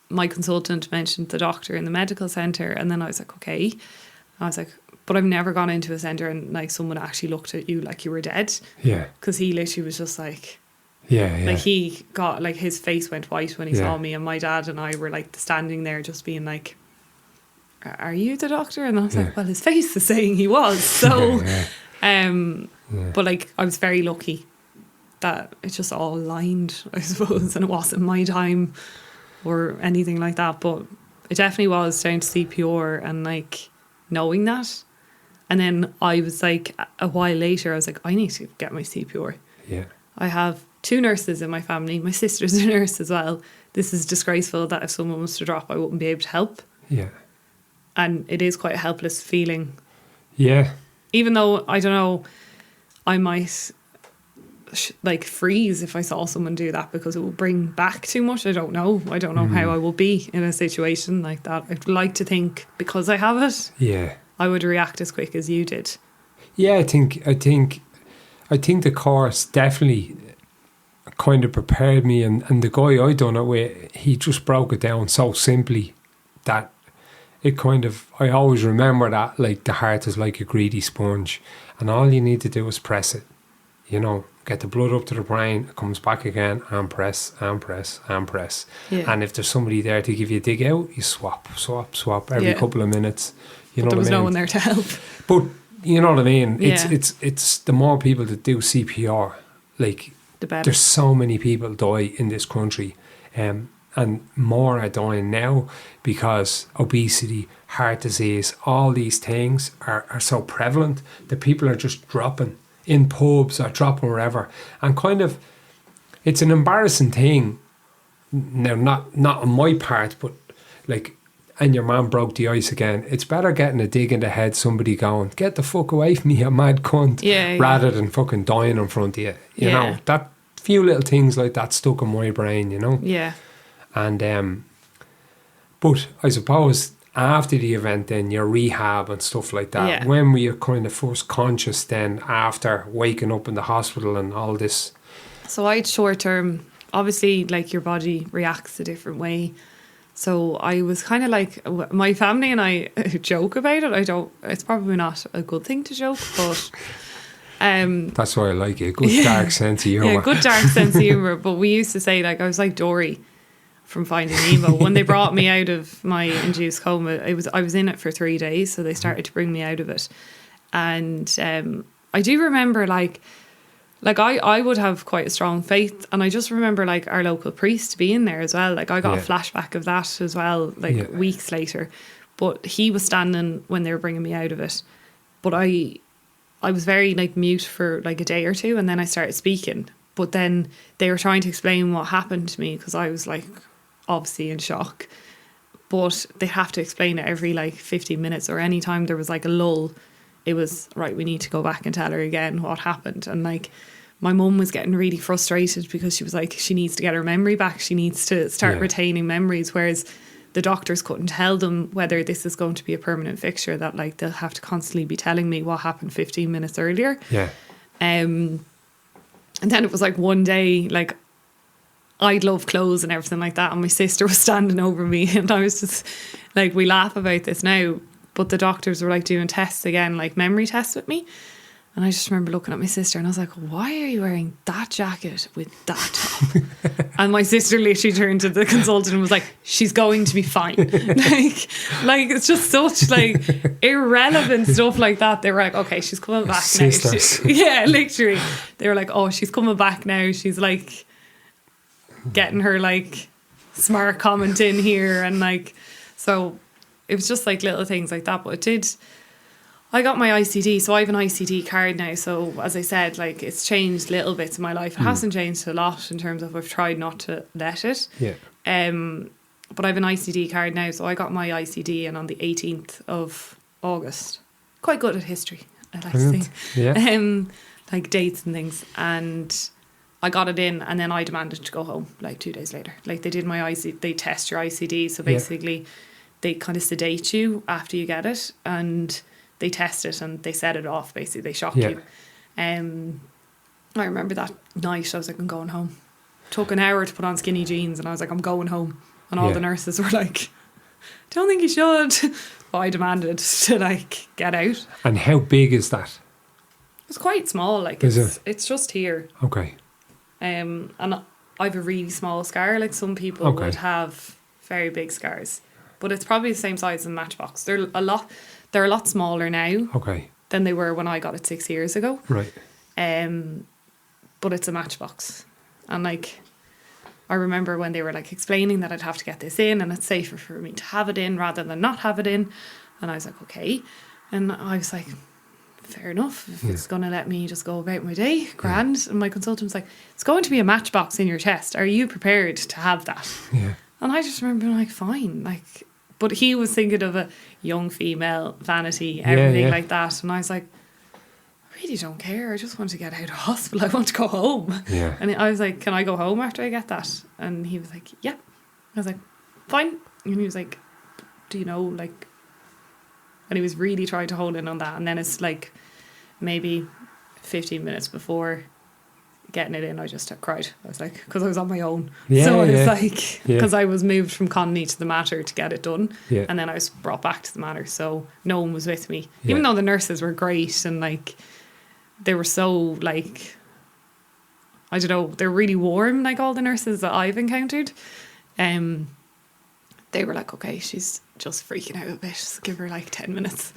my consultant mentioned the doctor in the medical centre, and then I was like, okay. I was like, but I've never gone into a centre and, like, someone actually looked at you like you were dead. Yeah. Because he literally was just like, like, he got, like, his face went white when he saw me, and my dad and I were, like, standing there just being like, are you the doctor? And I was like, well, his face is saying he was. So, but, like, I was very lucky that it just all aligned, I suppose, and it wasn't my time or anything like that. But it definitely was down to CPR and, like, knowing that. And then I was like, a while later, I was like, I need to get my CPR. Yeah. I have 2 nurses in my family. My sister's a nurse as well. This is disgraceful that if someone was to drop, I wouldn't be able to help. Yeah. And it is quite a helpless feeling. Yeah. Even though, I don't know, I might like freeze if I saw someone do that because it will bring back too much. I don't know how I will be in a situation like that. I'd like to think because I have it, I would react as quick as you did. Yeah, I think the course definitely kind of prepared me, and the guy I done it with, he just broke it down so simply that it kind of, I always remember that, like, the heart is like a greedy sponge and all you need to do is press it, you know, get the blood up to the brain, it comes back again, and press. Yeah. And if there's somebody there to give you a dig out, you swap every couple of minutes. You know, there was no one there to help. But you know what I mean? It's the more people that do CPR, like, the better. There's so many people die in this country, and more are dying now because obesity, heart disease, all these things are so prevalent that people are just dropping in pubs or dropping wherever. And kind of, it's an embarrassing thing. Now, not on my part, but like, and your man broke the ice again. It's better getting a dig in the head, somebody going, get the fuck away from me, you mad cunt, rather than fucking dying in front of you. You know, that few little things like that stuck in my brain, you know? Yeah. And, but I suppose after the event then, your rehab and stuff like that, when were you kind of first conscious then after waking up in the hospital and all this So I had short term, obviously, like your body reacts a different way. So I was kind of like, my family and I joke about it. It's probably not a good thing to joke, but That's why I like it. Good dark sense of humour. yeah, good dark sense of humour. But we used to say, like, I was like Dory from Finding Nemo. When they brought me out of my induced coma, I was in it for 3 days, so they started to bring me out of it. And I do remember, like I would have quite a strong faith, and I just remember like our local priest being there as well. Like I got a flashback of that as well, like weeks later. But he was standing when they were bringing me out of it. But I was very like mute for like a day or two, and then I started speaking. But then they were trying to explain what happened to me because I was like obviously in shock. But they have to explain it every like 15 minutes, or any time there was like a lull. It was, right, we need to go back and tell her again what happened. And like my mum was getting really frustrated because she was like, she needs to get her memory back. She needs to start retaining memories. Whereas the doctors couldn't tell them whether this is going to be a permanent fixture, that like they'll have to constantly be telling me what happened 15 minutes earlier. Yeah. And then it was like one day, like I'd love clothes and everything like that. And my sister was standing over me, and I was just like, we laugh about this now, but the doctors were like doing tests again, like memory tests with me. And I just remember looking at my sister and I was like, why are you wearing that jacket with that top? And my sister literally turned to the consultant and was like, she's going to be fine. like it's just such like irrelevant stuff like that. They were like, okay, she's coming back now. Yeah, literally. They were like, oh, she's coming back now. She's like getting her like smart comment in here. And like, so it was just like little things like that. But I got my ICD, so I have an ICD card now. So as I said, like it's changed little bits in my life. It hasn't changed a lot in terms of I've tried not to let it. Yeah. But I have an ICD card now, so I got my ICD in on the 18th of August. Quite good at history, I like to think. Yeah. Like dates and things. And I got it in, and then I demanded to go home like 2 days later. Like they did my ICD, they test your ICD, so basically they kind of sedate you after you get it, and they test it and they set it off, basically they shock you. I remember that night I was like, I'm going home. Took an hour to put on skinny jeans and I was like, I'm going home. And all the nurses were like, don't think you should. But I demanded to like get out. And how big is that? It's quite small, like it's just here. Okay. And I have a really small scar. Like some people would have very big scars, but it's probably the same size as a matchbox. They're a lot smaller now than they were when I got it 6 years ago. Right. But it's a matchbox. And like, I remember when they were like explaining that I'd have to get this in and it's safer for me to have it in rather than not have it in. And I was like, okay. And I was like, fair enough. If it's going to let me just go about my day, grand. Yeah. And my consultant was like, it's going to be a matchbox in your chest. Are you prepared to have that? Yeah. And I just remember being like, fine. Like, but he was thinking of a young female, vanity, everything like that. And I was like, I really don't care. I just want to get out of hospital. I want to go home. Yeah. And I was like, can I go home after I get that? And he was like, yeah. I was like, fine. And he was like, do you know, like... And he was really trying to hold in on that. And then it's like maybe 15 minutes before getting it in, I just cried. I was like, because I was on my own. So I was like, because I was moved from Conley to the Mater to get it done. Yeah. And then I was brought back to the Mater. So no one was with me. Yeah. Even though the nurses were great and like, they were so like, I don't know, they're really warm, like all the nurses that I've encountered. They were like, okay, she's just freaking out a bit. Just give her like 10 minutes.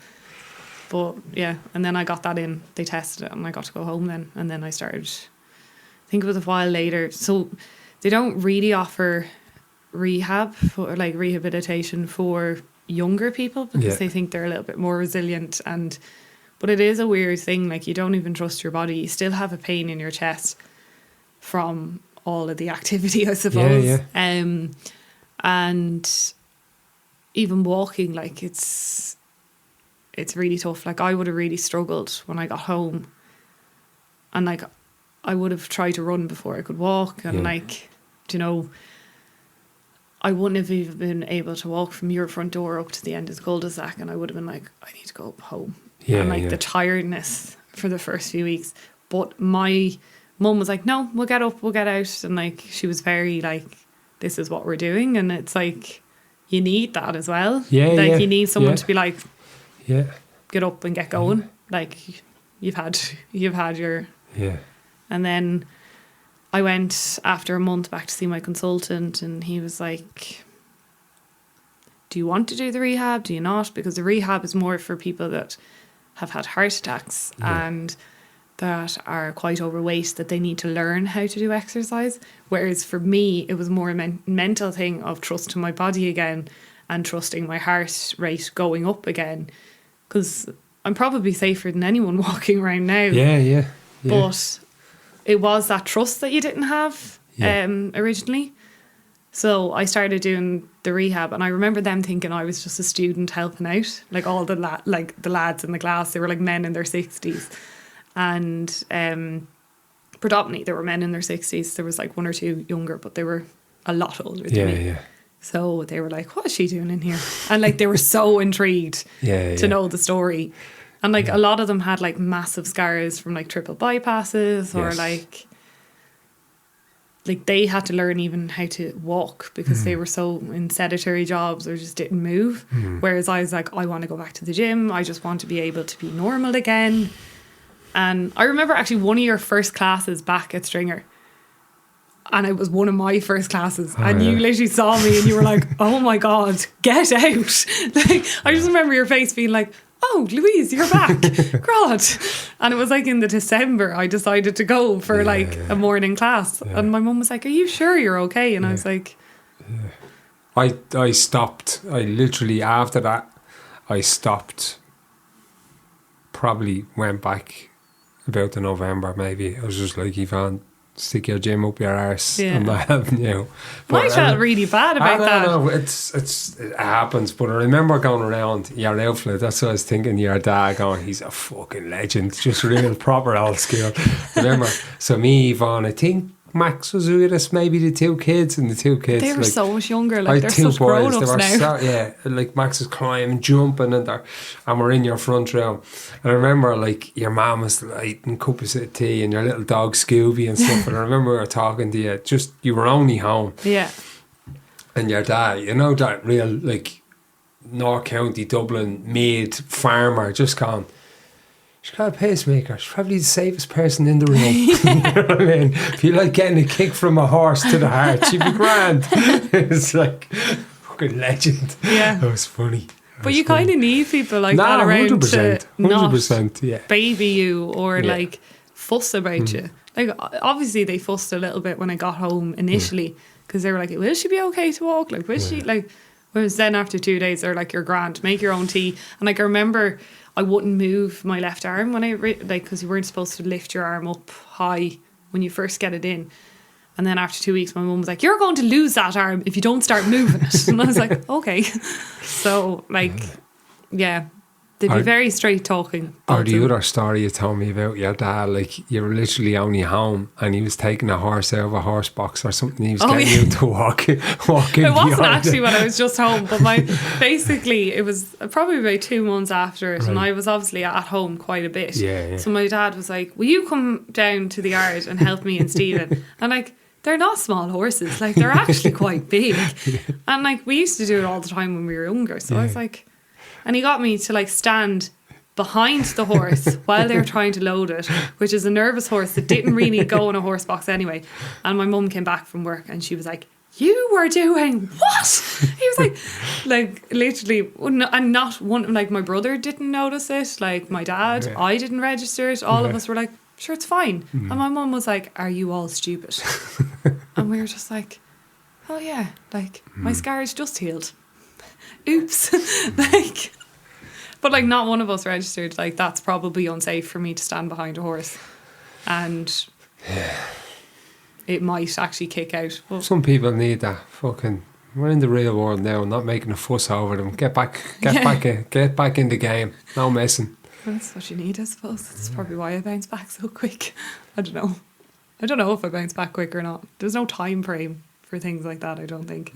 But yeah, and then I got that in. They tested it and I got to go home then. And then I started, I think it was a while later. So they don't really offer rehab or like rehabilitation for younger people because they think they're a little bit more resilient. But it is a weird thing. Like you don't even trust your body. You still have a pain in your chest from all of the activity, I suppose. Yeah. And even walking, like it's really tough. Like I would have really struggled when I got home, and like I would have tried to run before I could walk, and like, you know, I wouldn't have even been able to walk from your front door up to the end of the cul-de-sac, and I would have been like, I need to go home. And like the tiredness for the first few weeks. But my Mum was like, no, we'll get up, we'll get out. And like, she was very like, this is what we're doing. And it's like, you need that as well. Yeah, like you need someone to be like, get up and get going. Like you've had your... Yeah. And then I went after a month back to see my consultant, and he was like, do you want to do the rehab? Do you not? Because the rehab is more for people that have had heart attacks and that are quite overweight, that they need to learn how to do exercise. Whereas for me, it was more a mental thing of trusting my body again and trusting my heart rate going up again. Because I'm probably safer than anyone walking around now. Yeah. But it was that trust that you didn't have originally. So I started doing the rehab, and I remember them thinking I was just a student helping out. Like all the the lads in the class, they were like men in their 60s. And predominantly there were men in their 60s. There was like one or two younger, but they were a lot older than me. Yeah. So they were like, what is she doing in here? And like they were so intrigued to know the story. And like a lot of them had like massive scars from like triple bypasses or like they had to learn even how to walk because they were so in sedentary jobs or just didn't move. Whereas I was like, I want to go back to the gym. I just want to be able to be normal again. And I remember actually one of your first classes back at Stringer. And it was one of my first classes. And you literally saw me and you were like, oh my God, get out. Like, I just remember your face being like, oh, Louise, you're back. God. And it was like in the December, I decided to go for a morning class. Yeah. And my mum was like, are you sure you're okay? And I was like... Yeah. I stopped. I literally, after that, I stopped. Probably went back about the November, maybe. I was just like, Yvonne, stick your gym up your arse. I'm not helping you. But I felt really bad about that. No, it happens. But I remember going around your outfit. That's what I was thinking. Your dad going, he's a fucking legend. Just real proper old school. Remember? So me, Yvonne, I think Max was with us, maybe the two kids. They were so much younger. Like they're such grown-ups now. Like Max was climbing, jumping, and we're in your front room. And I remember like your mum was lighting cups of tea and your little dog Scooby and stuff. And I remember we were talking to you. Just you were only home. Yeah. And your dad, you know, that real like North County Dublin made farmer, just gone. She's got a pacemaker. She's probably the safest person in the room. You know what I mean? If you like getting a kick from a horse to the heart, she'd be grand. It's like fucking legend. Yeah. That was funny. But you kind of need people like that around 100%, to not 100%, baby you or like fuss about you. Like obviously they fussed a little bit when I got home initially because they were like, will she be okay to walk? Like, will she? Like, whereas then after 2 days they're like, you're grand, make your own tea. And like I remember I wouldn't move my left arm when because you weren't supposed to lift your arm up high when you first get it in. And then after 2 weeks, my mum was like, you're going to lose that arm if you don't start moving it. And I was like, okay. So, like, they'd be very straight talking. Or the other story you told me about your dad, like, you were literally only home and he was taking a horse out of a horse box or something. He was getting you to walk in. It wasn't actually when I was just home, but basically it was probably about 2 months after it, and I was obviously at home quite a bit. So my dad was like, will you come down to the yard and help me and Stephen? And like, they're not small horses, like they're actually quite big. And like we used to do it all the time when we were younger. So I was like, and he got me to like stand behind the horse while they were trying to load it, which is a nervous horse that didn't really go in a horse box anyway. And my mum came back from work and she was like, you were doing what? He was like literally, and not one, like my brother didn't notice it, like my dad, I didn't register it. All of us were like, sure, it's fine. And my mum was like, are you all stupid? And we were just like, oh yeah, like my scar's just healed. Oops. Like, but like not one of us registered. Like that's probably unsafe for me to stand behind a horse, and it might actually kick out. But some people need that fucking. We're in the real world now, not making a fuss over them. Get back in the game. No messing. Well, that's what you need, I suppose. That's probably why I bounce back so quick. I don't know if I bounce back quick or not. There's no time frame for things like that, I don't think.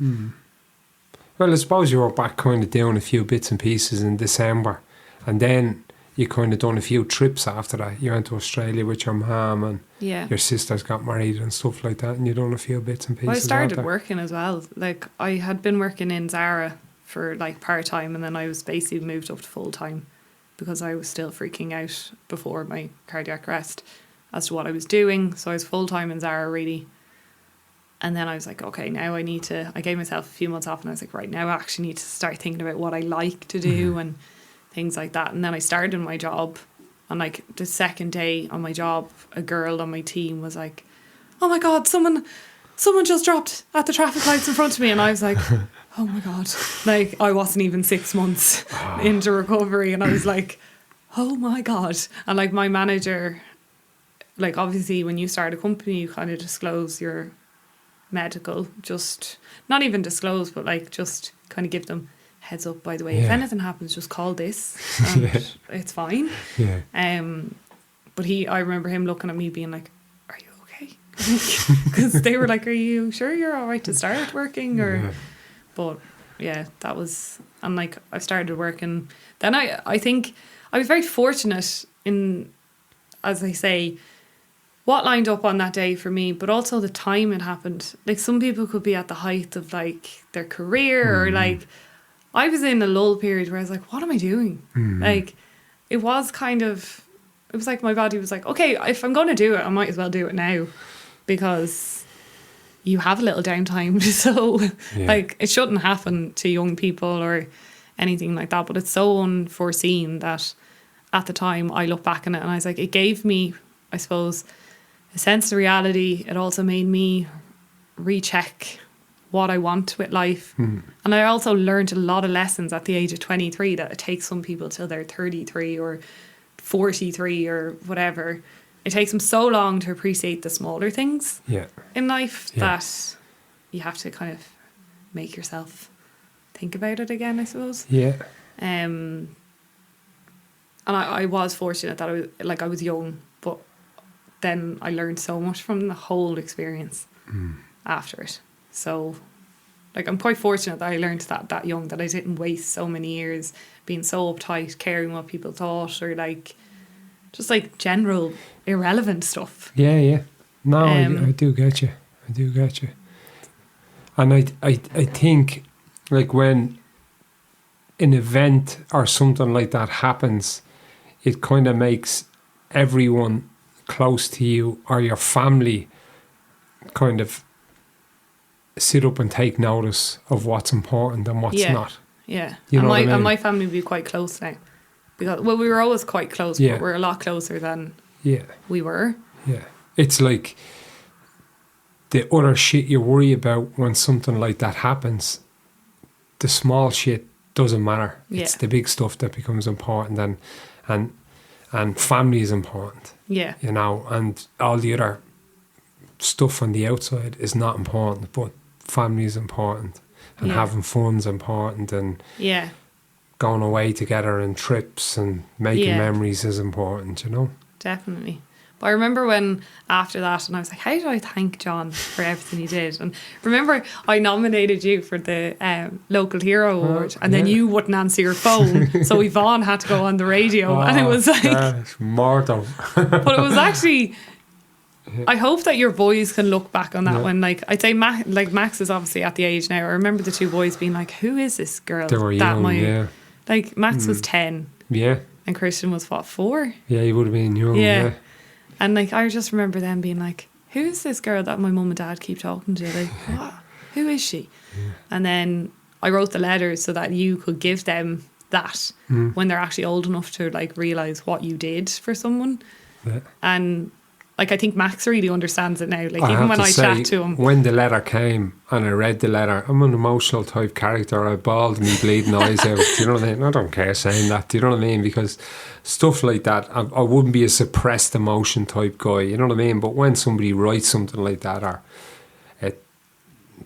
Well, I suppose you were back kind of doing a few bits and pieces in December, and then you kind of done a few trips after that. You went to Australia with your mum, and Yeah. your sisters got married and stuff like that, and you done a few bits and pieces. Well, I started after. working as well. Like, I had been working in Zara for like part-time, and then I was basically moved up to full-time because I was still freaking out before my cardiac arrest as to what I was doing. So I was full-time in Zara, really. And then I was like, okay, now I gave myself a few months off, and I was like, right, now I actually need to start thinking about what I like to do and things like that. And then I started my job, and like the second day on my job, a girl on my team was like, oh my God, someone just dropped at the traffic lights in front of me. And I was like, oh my God. Like, I wasn't even 6 months into recovery, and I was like, oh my God. And like my manager, like obviously when you start a company, you kind of disclose your medical, just not even disclose, but like just kind of give them heads up, by the way, if anything happens, just call this and it's fine. But I remember him looking at me being like, are you okay? Because they were like, are you sure you're all right to start working? Or but yeah, that was, and like I started working then. I think I was very fortunate in, as I say, what lined up on that day for me, but also the time it happened. Like, some people could be at the height of like their career, or like I was in a lull period where I was like, what am I doing? Like, it was like my body was like, okay, if I'm going to do it, I might as well do it now, because you have a little downtime. So like, it shouldn't happen to young people or anything like that, but it's so unforeseen that at the time I look back on it and I was like, it gave me, I suppose, a sense of reality. It also made me recheck what I want with life. And I also learned a lot of lessons at the age of 23 that it takes some people till they're 33 or 43 or whatever. It takes them so long to appreciate the smaller things in life that you have to kind of make yourself think about it again, I suppose. And I was fortunate that I was young, but then I learned so much from the whole experience after it. So, like, I'm quite fortunate that I learned that young, that I didn't waste so many years being so uptight, caring what people thought, or like just like general irrelevant stuff. No, I do get you. And I think, like, when an event or something like that happens, it kind of makes everyone close to you or your family kind of sit up and take notice of what's important and what's not. Yeah. You know what I mean? And my family would be quite close now. Because, well, we were always quite close, but we're a lot closer than we were. Yeah. It's like the other shit you worry about when something like that happens, the small shit doesn't matter. It's the big stuff that becomes important, and family is important. Yeah. You know, and all the other stuff on the outside is not important, but family is important, and having fun's important, and going away together and trips and making memories is important, you know? Definitely. But I remember when after that, and I was like, how do I thank John for everything he did? And remember, I nominated you for the Local Hero Award, and then you wouldn't answer your phone, so Yvonne had to go on the radio, and it was like mortal. But it was actually, I hope that your boys can look back on that when, like, I'd say Max is obviously at the age now. I remember the two boys being like, who is this girl? They were young, like, Max was 10. Yeah. And Christian was, what, 4? Yeah, he would have been young, yeah. And, like, I just remember them being like, who's this girl that my mum and dad keep talking to? Like, what? Who is she? Yeah. And then I wrote the letters so that you could give them that when they're actually old enough to, like, realise what you did for someone. Yeah. And, like, I think Max really understands it now. Like, even when I chat to him. When the letter came and I read the letter, I'm an emotional type character. I bawled me bleeding eyes out. Do you know what I mean? I don't care saying that. Do you know what I mean? Because stuff like that, I wouldn't be a suppressed emotion type guy. You know what I mean? But when somebody writes something like that, or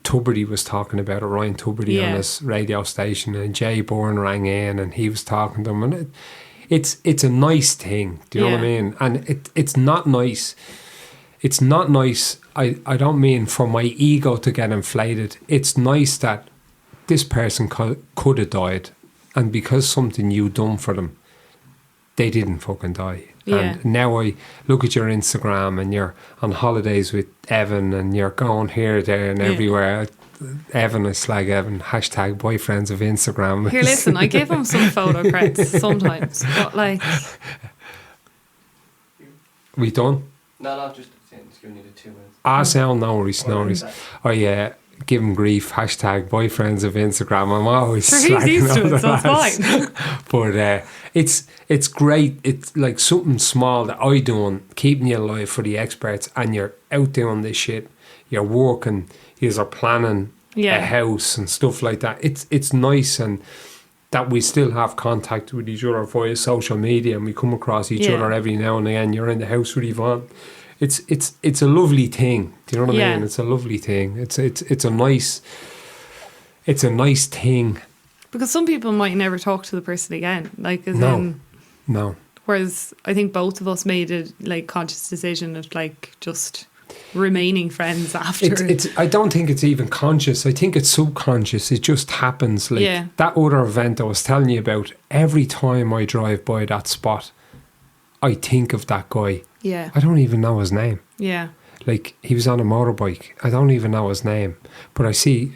Tubridy was talking about it, Ryan Tubridy on his radio station, and Jay Bourne rang in and he was talking to him, and it's a nice thing. Do you know what I mean? And it's not nice. It's not nice. I don't mean for my ego to get inflated. It's nice that this person could have died, and because something you done for them, they didn't fucking die. Yeah. And now I look at your Instagram and you're on holidays with Evan and you're going here, there and everywhere. Evan, I slag Evan, hashtag boyfriends of Instagram. Here, listen, I give him some photo creds sometimes, but like... We done? No, just giving you the 2 minutes. Sound, no worries. I give him grief, hashtag boyfriends of Instagram. I'm always sure, he's used to it, so it's fine. But it's great. It's like something small that I done, keeping you alive for the experts, and you're out doing this shit. You're working, you're planning a house and stuff like that. It's nice, and that we still have contact with each other via social media, and we come across each other every now and again. You're in the house with Yvonne. It's a lovely thing. Do you know what I mean? It's a lovely thing. It's a nice thing. Because some people might never talk to the person again. Like, No. Whereas I think both of us made a like conscious decision of like just remaining friends after. I don't think it's even conscious. I think it's subconscious. It just happens. Like that other event I was telling you about, every time I drive by that spot, I think of that guy. Yeah. I don't even know his name. Yeah. Like, he was on a motorbike. I don't even know his name. But I see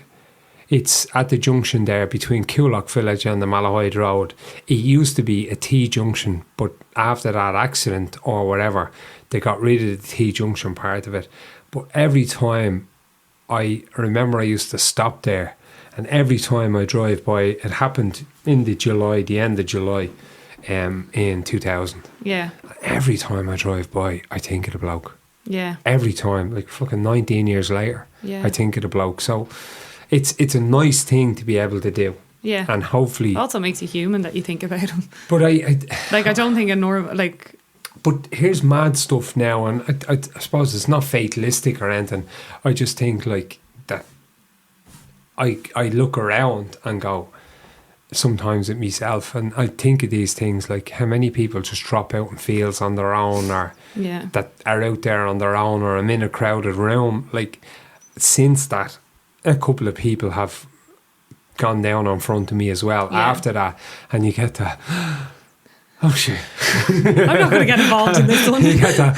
it's at the junction there between Coolock Village and the Malahide Road. It used to be a T-junction, but after that accident or whatever, they got rid of the T-junction part of it. But every time I remember I used to stop there, and every time I drive by, it happened in the end of July, in 2000. Yeah. Every time I drive by, I think of the bloke. Yeah. Every time, like fucking 19 years later, yeah. I think of the bloke. So it's a nice thing to be able to do. Yeah. And hopefully... It also makes you human that you think about him. But I don't think a normal... Like... But here's mad stuff now, and I suppose it's not fatalistic or anything. I just think like that I look around and go... sometimes at myself, and I think of these things like how many people just drop out in fields on their own, or that are out there on their own, or I'm in a crowded room. Like, since that, a couple of people have gone down in front of me as well after that, and you get that, oh shit. I'm not going to get involved in this one. You get that,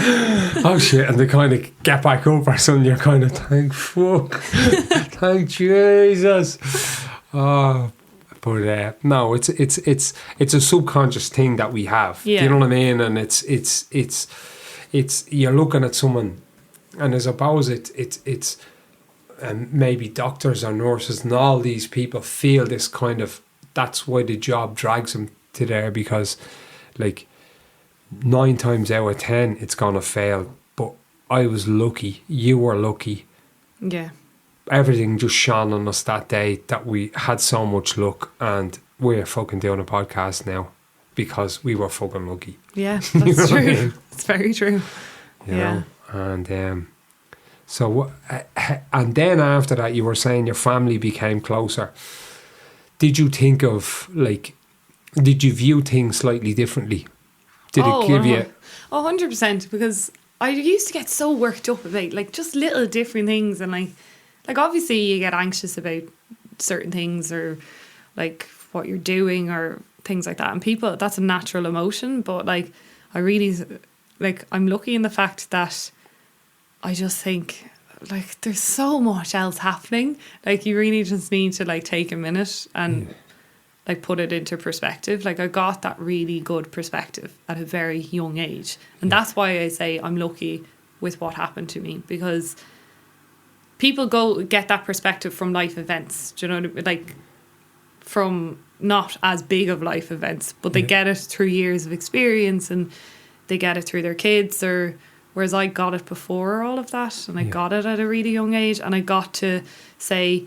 oh shit, and they kind of get back up or something. You're kind of, thank fuck, thank Jesus. Oh, but no, it's a subconscious thing that we have. Yeah. Do you know what I mean? And it's you're looking at someone, and I suppose it's maybe doctors or nurses and all these people feel this kind of, that's why the job drags them to there, because like 9 times out of 10 it's gonna fail. But I was lucky, you were lucky. Yeah. Everything just shone on us that day that we had so much luck, and we're fucking doing a podcast now because we were fucking lucky. Yeah, that's true. I mean? It's very true. You know? And so, and then after that, you were saying your family became closer. Did you think of, like, did you view things slightly differently? Did it give you... 100%, because I used to get so worked up about, like, just little different things, and, like obviously you get anxious about certain things, or like what you're doing or things like that, and people, that's a natural emotion. But like, I really, like, I'm lucky in the fact that I just think like there's so much else happening. Like, you really just need to like take a minute and like put it into perspective. Like, I got that really good perspective at a very young age, and that's why I say I'm lucky with what happened to me, because people get that perspective from life events. Do you know what I mean? Like, from not as big of life events, but they get it through years of experience, and they get it through their kids. Or whereas I got it before all of that, and I got it at a really young age, and I got to say,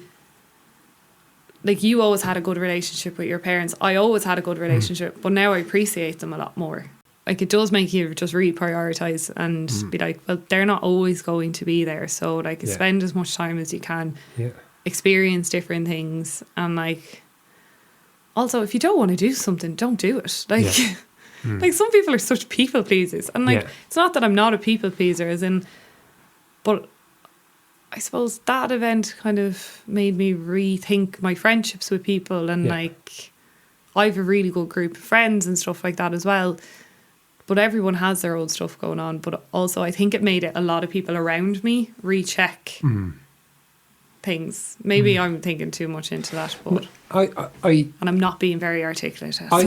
like, you always had a good relationship with your parents. I always had a good relationship, but now I appreciate them a lot more. Like, it does make you just really prioritise and be like, well, they're not always going to be there. So, like, spend as much time as you can. Yeah. Experience different things. And, like, also, if you don't want to do something, don't do it. Like, like, some people are such people pleasers. And, like, it's not that I'm not a people pleaser, as in, but I suppose that event kind of made me rethink my friendships with people. And, like, I have a really good group of friends and stuff like that as well. But everyone has their own stuff going on. But also, I think it made it a lot of people around me recheck things. Maybe I'm thinking too much into that, but and I'm not being very articulate. I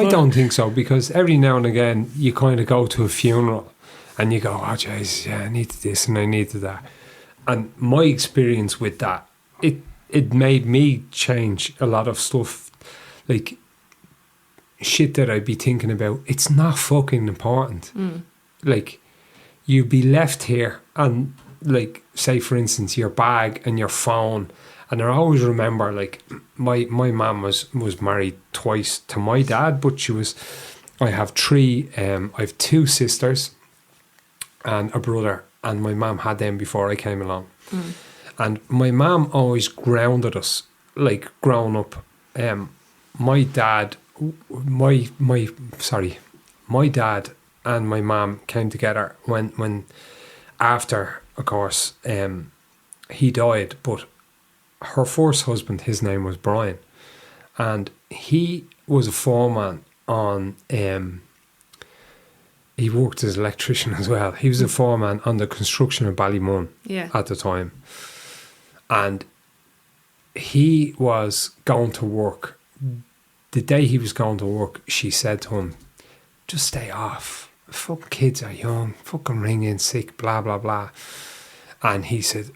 don't think so, because every now and again you kind of go to a funeral and you go, oh jeez, yeah, I needed this and I needed that. And my experience with that, it made me change a lot of stuff, like shit that I'd be thinking about. It's not fucking important. Like, you'd be left here and, like, say for instance your bag and your phone, and I always remember, like, my mum was married twice to my dad, but I have 2 sisters and a brother, and my mum had them before I came along. And my mum always grounded us, like, growing up. My dad and my mum came together when after, of course, he died, but her first husband, his name was Brian, and he was a foreman on, he worked as an electrician as well. He was a foreman on the construction of Ballymun at the time. And he was going to work. The day he was going to work, she said to him, just stay off. Fucking kids are young. Fucking ring in sick, blah, blah, blah. And he said,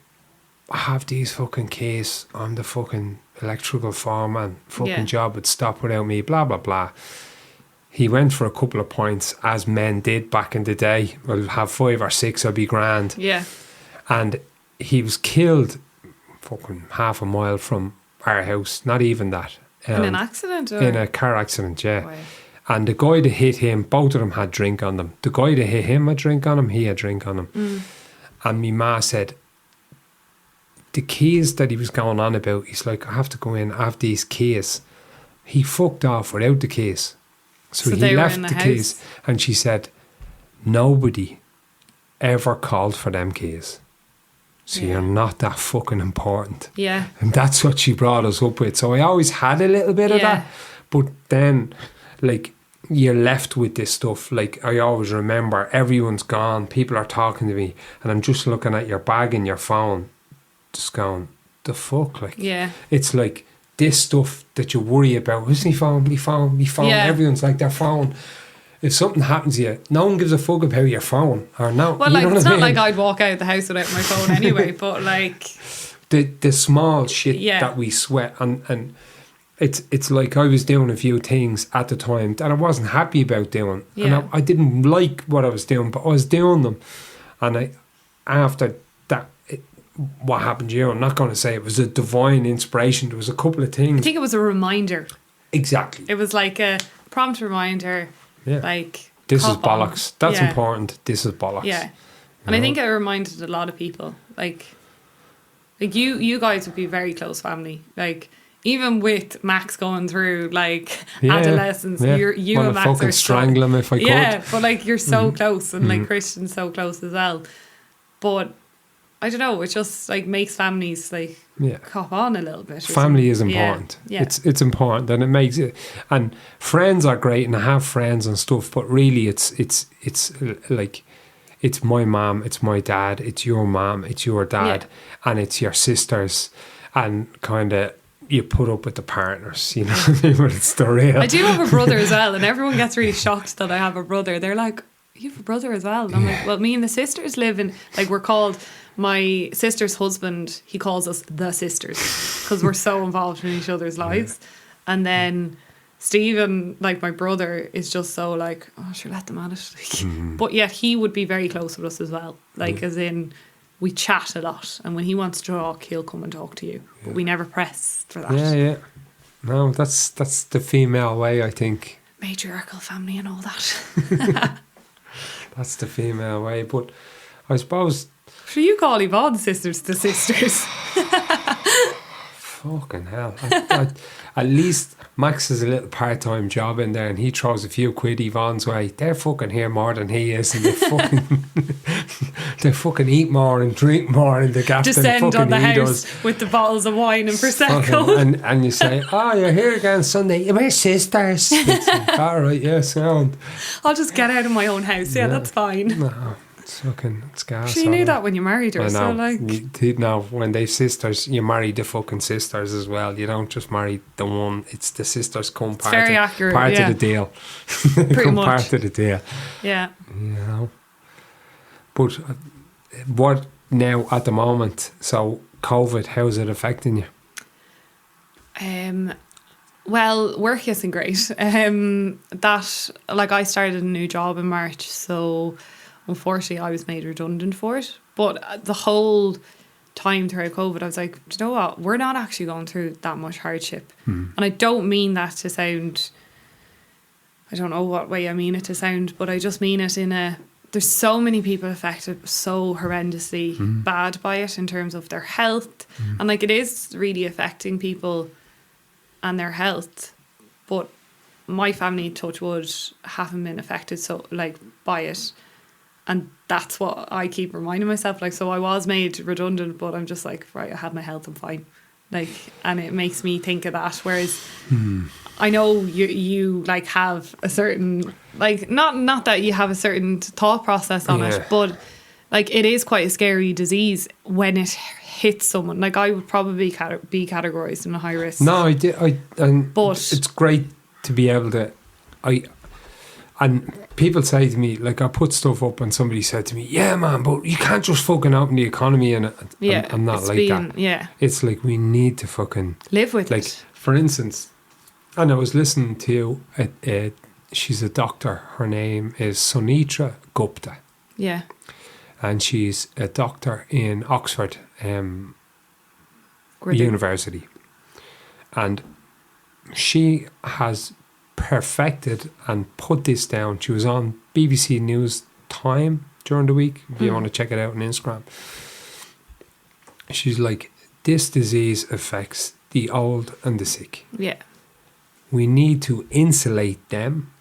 I have these fucking keys. I'm the fucking electrical foreman. Fucking job would stop without me, blah, blah, blah. He went for a couple of points, as men did back in the day. I'll have 5 or 6, I'll be grand. Yeah. And he was killed fucking half a mile from our house. Not even that. In an accident? Or? In a car accident, yeah. Wow. And the guy that hit him, both of them had drink on them. The guy that hit him had drink on him, he had drink on him. And my ma said, the keys that he was going on about, he's like, I have to go in, I have these keys. He fucked off without the keys. So he left the keys. And she said, nobody ever called for them keys. So you're not that fucking important. Yeah. And that's what she brought us up with. So I always had a little bit of that. But then, like, you're left with this stuff. Like, I always remember, everyone's gone, people are talking to me, and I'm just looking at your bag and your phone, just going, the fuck? Like, it's like this stuff that you worry about. Who's my phone? My phone, my phone. Yeah. Everyone's like their phone. If something happens to you, no one gives a fuck about your phone. Or no. Well, like, it's not like I'd walk out of the house without my phone anyway, but like... The small shit that we sweat, and it's like I was doing a few things at the time that I wasn't happy about doing. And I didn't like what I was doing, but I was doing them. And after that, what happened to you, I'm not going to say it was a divine inspiration. There was a couple of things. I think it was a reminder. Exactly. It was like a prompt reminder. Yeah. Like, this is bollocks. That's important. This is bollocks. Yeah. And I think it reminded a lot of people. Like you guys would be very close family. Like, even with Max going through, like, adolescence, you and Max are fucking strangle him if I could. Yeah, but, like, you're so close, and, like, Christian's so close as well. But I don't know, it just, like, makes families, like, cop on a little bit. Family is important. Yeah. It's important, and it makes it. And friends are great, and I have friends and stuff. But really, it's like, it's my mom, it's my dad, it's your mom, it's your dad, and it's your sisters, and kind of you put up with the partners. You know what I mean? But it's the real. I do have a brother as well, and everyone gets really shocked that I have a brother. They're like, "You have a brother as well?" And I'm like, "Well, me and the sisters live in, like, we're called." My sister's husband, he calls us the sisters because we're so involved in each other's lives. And then Stephen, like my brother, is just so like, oh, sure, let them at it. Like, but yet he would be very close with us as well. Like, as in, we chat a lot. And when he wants to talk, he'll come and talk to you. But we never press for that. Yeah. No, that's the female way, I think. Matriarchal family and all that. That's the female way. But I suppose... So you call Yvonne's sisters the sisters. Fucking hell. At least Max has a little part-time job in there and he throws a few quid Yvonne's way. They're fucking here more than he is and they fucking eat more and drink more in the gaff than Descend fucking on the he house does. with the bottles of wine and Prosecco. Fucking, and you say, oh, you're here again Sunday. We're sisters. It's like, all right, yeah, sound. I'll just get out of my own house. Yeah, that's fine. No, it's gas. She knew that when you married her. I know. So like, No, when they've sisters, you marry the fucking sisters as well. You don't just marry the one. It's the sisters come part, very of, accurate, part yeah. of the deal. Pretty come much. part of the deal. Yeah. You know. But what now at the moment? So COVID, how's it affecting you? Well, work isn't great. That, like, I started a new job in March, so unfortunately I was made redundant for it. But the whole time throughout COVID, I was like, do you know what? We're not actually going through that much hardship. And I don't mean that to sound, I don't know what way I mean it to sound, but I just mean it in a, there's so many people affected so horrendously bad by it in terms of their health. And like, it is really affecting people and their health. But my family, touch wood, haven't been affected so like by it. And that's what I keep reminding myself. Like, so I was made redundant, but I'm just like, right, I have my health, I'm fine. Like, and it makes me think of that. Whereas I know you like have a certain, like, not that you have a certain thought process on it, but like, it is quite a scary disease when it hits someone. Like, I would probably be categorised in a high risk. No, I did. But it's great to be able to. And people say to me, like, I put stuff up and somebody said to me, yeah, man, but you can't just fucking open the economy. And I'm not like that. Yeah. It's like, we need to fucking live with like, it. For instance, and I was listening to, she's a doctor. Her name is Sunitra Gupta. Yeah. And she's a doctor in Oxford University. And she has perfected and put this down. She was on BBC News Time during the week, if you want to check it out on Instagram. She's like, this disease affects the old and the sick. Yeah. We need to insulate them,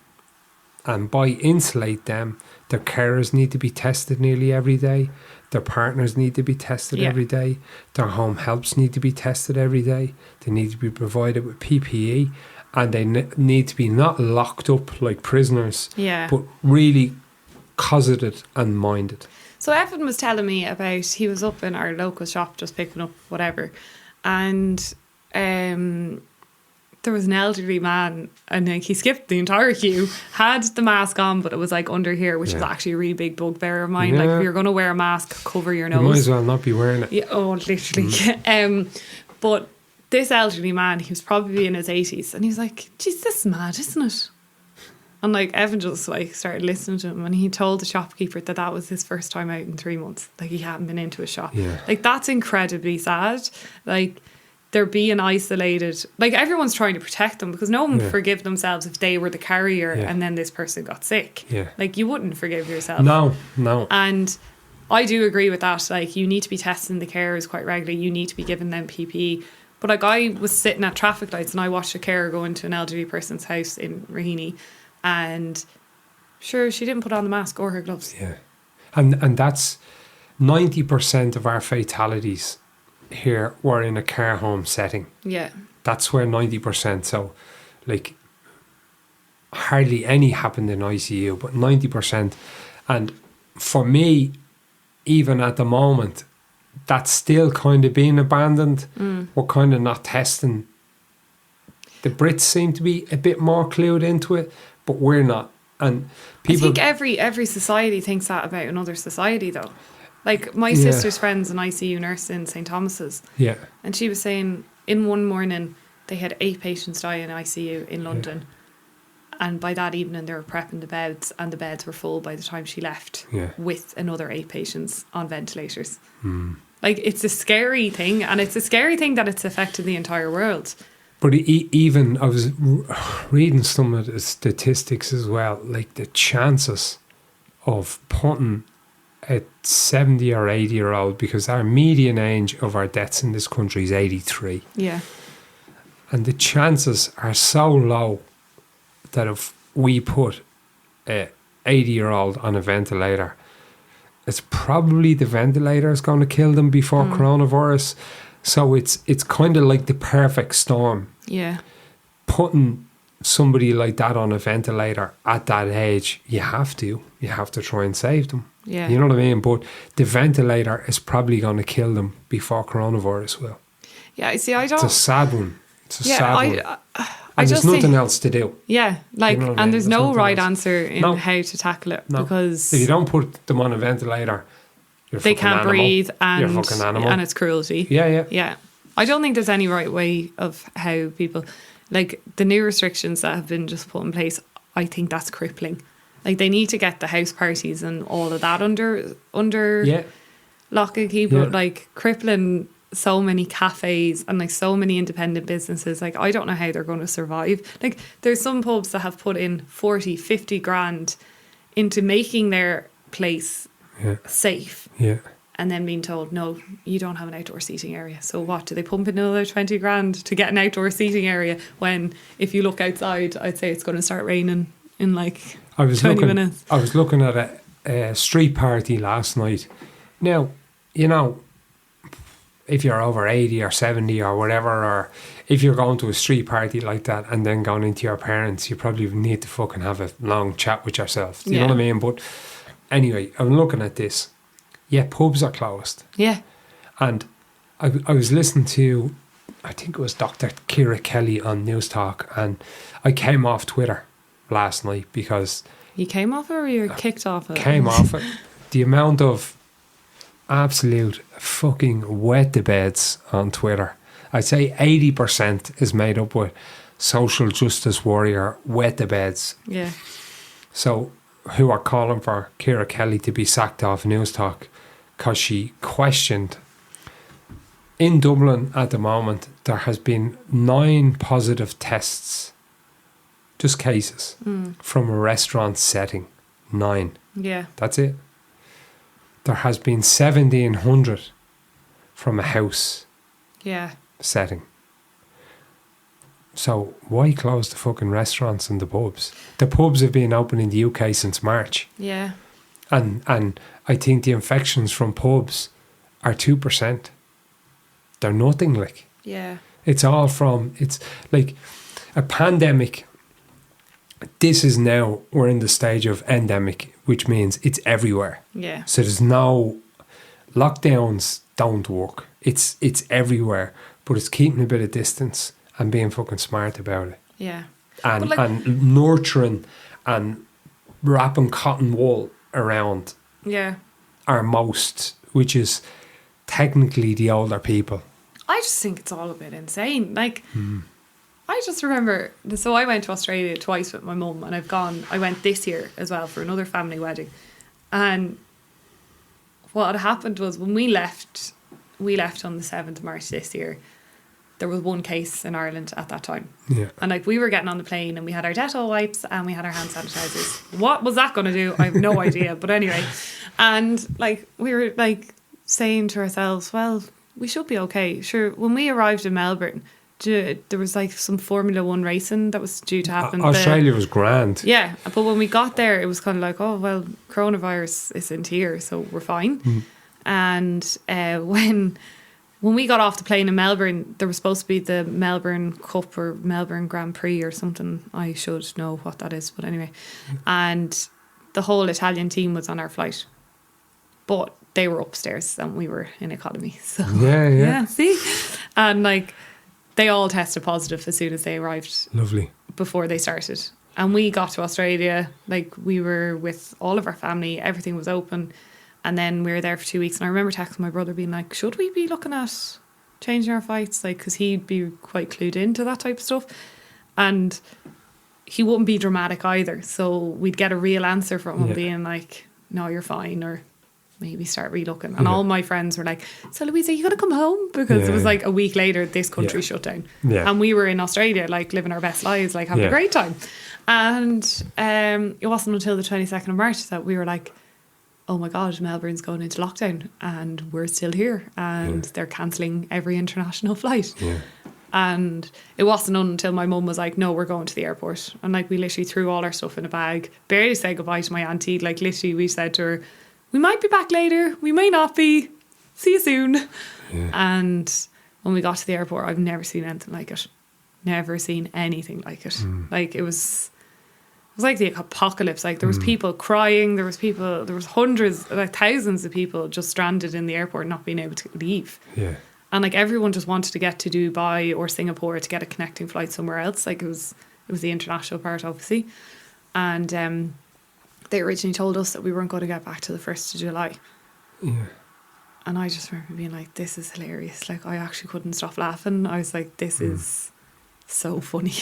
and by insulate them, their carers need to be tested nearly every day, their partners need to be tested every day, their home helps need to be tested every day, they need to be provided with PPE, and they need to be not locked up like prisoners, but really cosseted and minded. So Evan was telling me about, he was up in our local shop just picking up whatever, and there was an elderly man, and like, he skipped the entire queue, had the mask on, but it was like under here, which is actually a really big bugbear of mine. Like, if you're going to wear a mask, cover your nose. You might as well not be wearing it. Yeah, oh, literally. But this elderly man, he was probably in his 80s, and he was like, geez, this is mad, isn't it? And like, Evan just like started listening to him, and he told the shopkeeper that was his first time out in 3 months. Like, he hadn't been into a shop. Like, that's incredibly sad. Like, they're being isolated. Like, everyone's trying to protect them, because no one would forgive themselves if they were the carrier and then this person got sick. Like, you wouldn't forgive yourself. No. And I do agree with that. Like, you need to be testing the carers quite regularly. You need to be giving them PPE. But like, I was sitting at traffic lights and I watched a carer go into an elderly person's house in Raheny, and sure, she didn't put on the mask or her gloves. Yeah. And that's 90% of our fatalities here were in a care home setting. Yeah. That's where 90%. So, like, hardly any happened in ICU, but 90%. And for me, even at the moment, that's still kind of being abandoned. We're kind of not testing. The Brits seem to be a bit more clued into it, but we're not. And people, I think every society thinks that about another society, though. Like, my sister's friend's an ICU nurse in St. Thomas's. Yeah. And she was saying, in one morning, they had 8 patients die in ICU in London. And by that evening, they were prepping the beds, and the beds were full by the time she left, with another 8 patients on ventilators. Like, it's a scary thing, and it's a scary thing that it's affected the entire world. But even, I was reading some of the statistics as well, like the chances of putting a 70 or 80-year-old, because our median age of our deaths in this country is 83. Yeah. And the chances are so low that if we put a 80-year-old on a ventilator, it's probably the ventilator is going to kill them before coronavirus. So it's kind of like the perfect storm. Yeah. Putting somebody like that on a ventilator at that age, you have to try and save them. Yeah. You know what I mean? But the ventilator is probably going to kill them before coronavirus will. Yeah, see, I don't... It's a sad one. It's a sad one. I And just there's nothing think, else to do. yeah, like, You know what I and mean? there's There's no nothing right else. answer in No. how to tackle it No. because If you don't put them on a ventilator, you're a they fucking can't animal. breathe You're a fucking animal. and it's cruelty. Yeah. Yeah. I don't think there's any right way of how people, like the new restrictions that have been just put in place, I think that's crippling. Like they need to get the house parties and all of that under Yeah. lock and key, but like crippling so many cafes and like so many independent businesses, like I don't know how they're going to survive. Like there's some pubs that have put in 40, 50 grand into making their place safe. Yeah. And then being told, no, you don't have an outdoor seating area. So what? Do they pump in another 20 grand to get an outdoor seating area when if you look outside, I'd say it's going to start raining in like 20 minutes. I was looking at a street party last night. Now, you know, if you're over 80 or 70 or whatever, or if you're going to a street party like that and then going into your parents, you probably need to fucking have a long chat with yourself. Do you know what I mean? But anyway, I'm looking at this. Yeah, pubs are closed. Yeah. And I was listening to, I think it was Dr. Geraghty on News Talk, and I came off Twitter last night because... You came off it or you were kicked off it? Came off it. The amount of absolute fucking wet the beds on Twitter. I'd say 80% is made up with social justice warrior wet the beds. Yeah. So, who are calling for Geraghty to be sacked off News Talk because she questioned. In Dublin at the moment, there has been 9 positive tests, just cases, from a restaurant setting. 9. Yeah. That's it. There has been 1,700 from a house Yeah. setting. So why close the fucking restaurants and the pubs? The pubs have been open in the UK since March. Yeah. And I think the infections from pubs are 2%. They're nothing like. Yeah. It's all from, it's like a pandemic. This is now, we're in the stage of endemic, which means it's everywhere. Yeah. So there's no, lockdowns don't work. It's everywhere, but it's keeping a bit of distance and being fucking smart about it. Yeah. And But and nurturing and wrapping cotton wool around Yeah. our most, which is technically the older people. I just think it's all a bit insane. Like, I just remember, so I went to Australia twice with my mum, and I went this year as well for another family wedding. And what had happened was when we left on the 7th of March this year, there was 1 case in Ireland at that time. Yeah. And like we were getting on the plane and we had our Dettol wipes and we had our hand sanitizers. What was that going to do? I have no idea. But anyway, and like we were like saying to ourselves, well, we should be okay. Sure, when we arrived in Melbourne, there was like some Formula 1 racing that was due to happen. Australia was grand. Yeah, but when we got there, it was kind of like, oh, well, coronavirus isn't here, so we're fine. And when we got off the plane in Melbourne, there was supposed to be the Melbourne Cup or Melbourne Grand Prix or something. I should know what that is, but anyway. And the whole Italian team was on our flight. But they were upstairs and we were in economy. So Yeah. See? And like they all tested positive as soon as they arrived. Lovely. Before they started. And we got to Australia, like we were with all of our family, everything was open. And then we were there for 2 weeks. And I remember texting my brother being like, should we be looking at changing our flights? Like, because he'd be quite clued into that type of stuff. And he wouldn't be dramatic either. So we'd get a real answer from him being like, no, you're fine. Or maybe start re-looking. And all my friends were like, so Louise, are you going to come home? Because it was like a week later, this country shut down. Yeah. And we were in Australia, like living our best lives, like having a great time. And it wasn't until the 22nd of March that we were like, oh my God, Melbourne's going into lockdown and we're still here and they're cancelling every international flight. Yeah. And it wasn't until my mum was like, no, we're going to the airport. And like, we literally threw all our stuff in a bag, barely said goodbye to my auntie. Like, literally, we said to her, we might be back later, we may not be, see you soon. Yeah. And when we got to the airport, I've never seen anything like it. Never seen anything like it. Like, it was like the apocalypse. Like, there was people crying, there was hundreds, like thousands of people just stranded in the airport, not being able to leave. Yeah. And like, everyone just wanted to get to Dubai or Singapore to get a connecting flight somewhere else. Like, it was the international part, obviously. And they originally told us that we weren't going to get back to the 1st of July. Yeah. And I just remember being like, this is hilarious. Like, I actually couldn't stop laughing. I was like, this is so funny.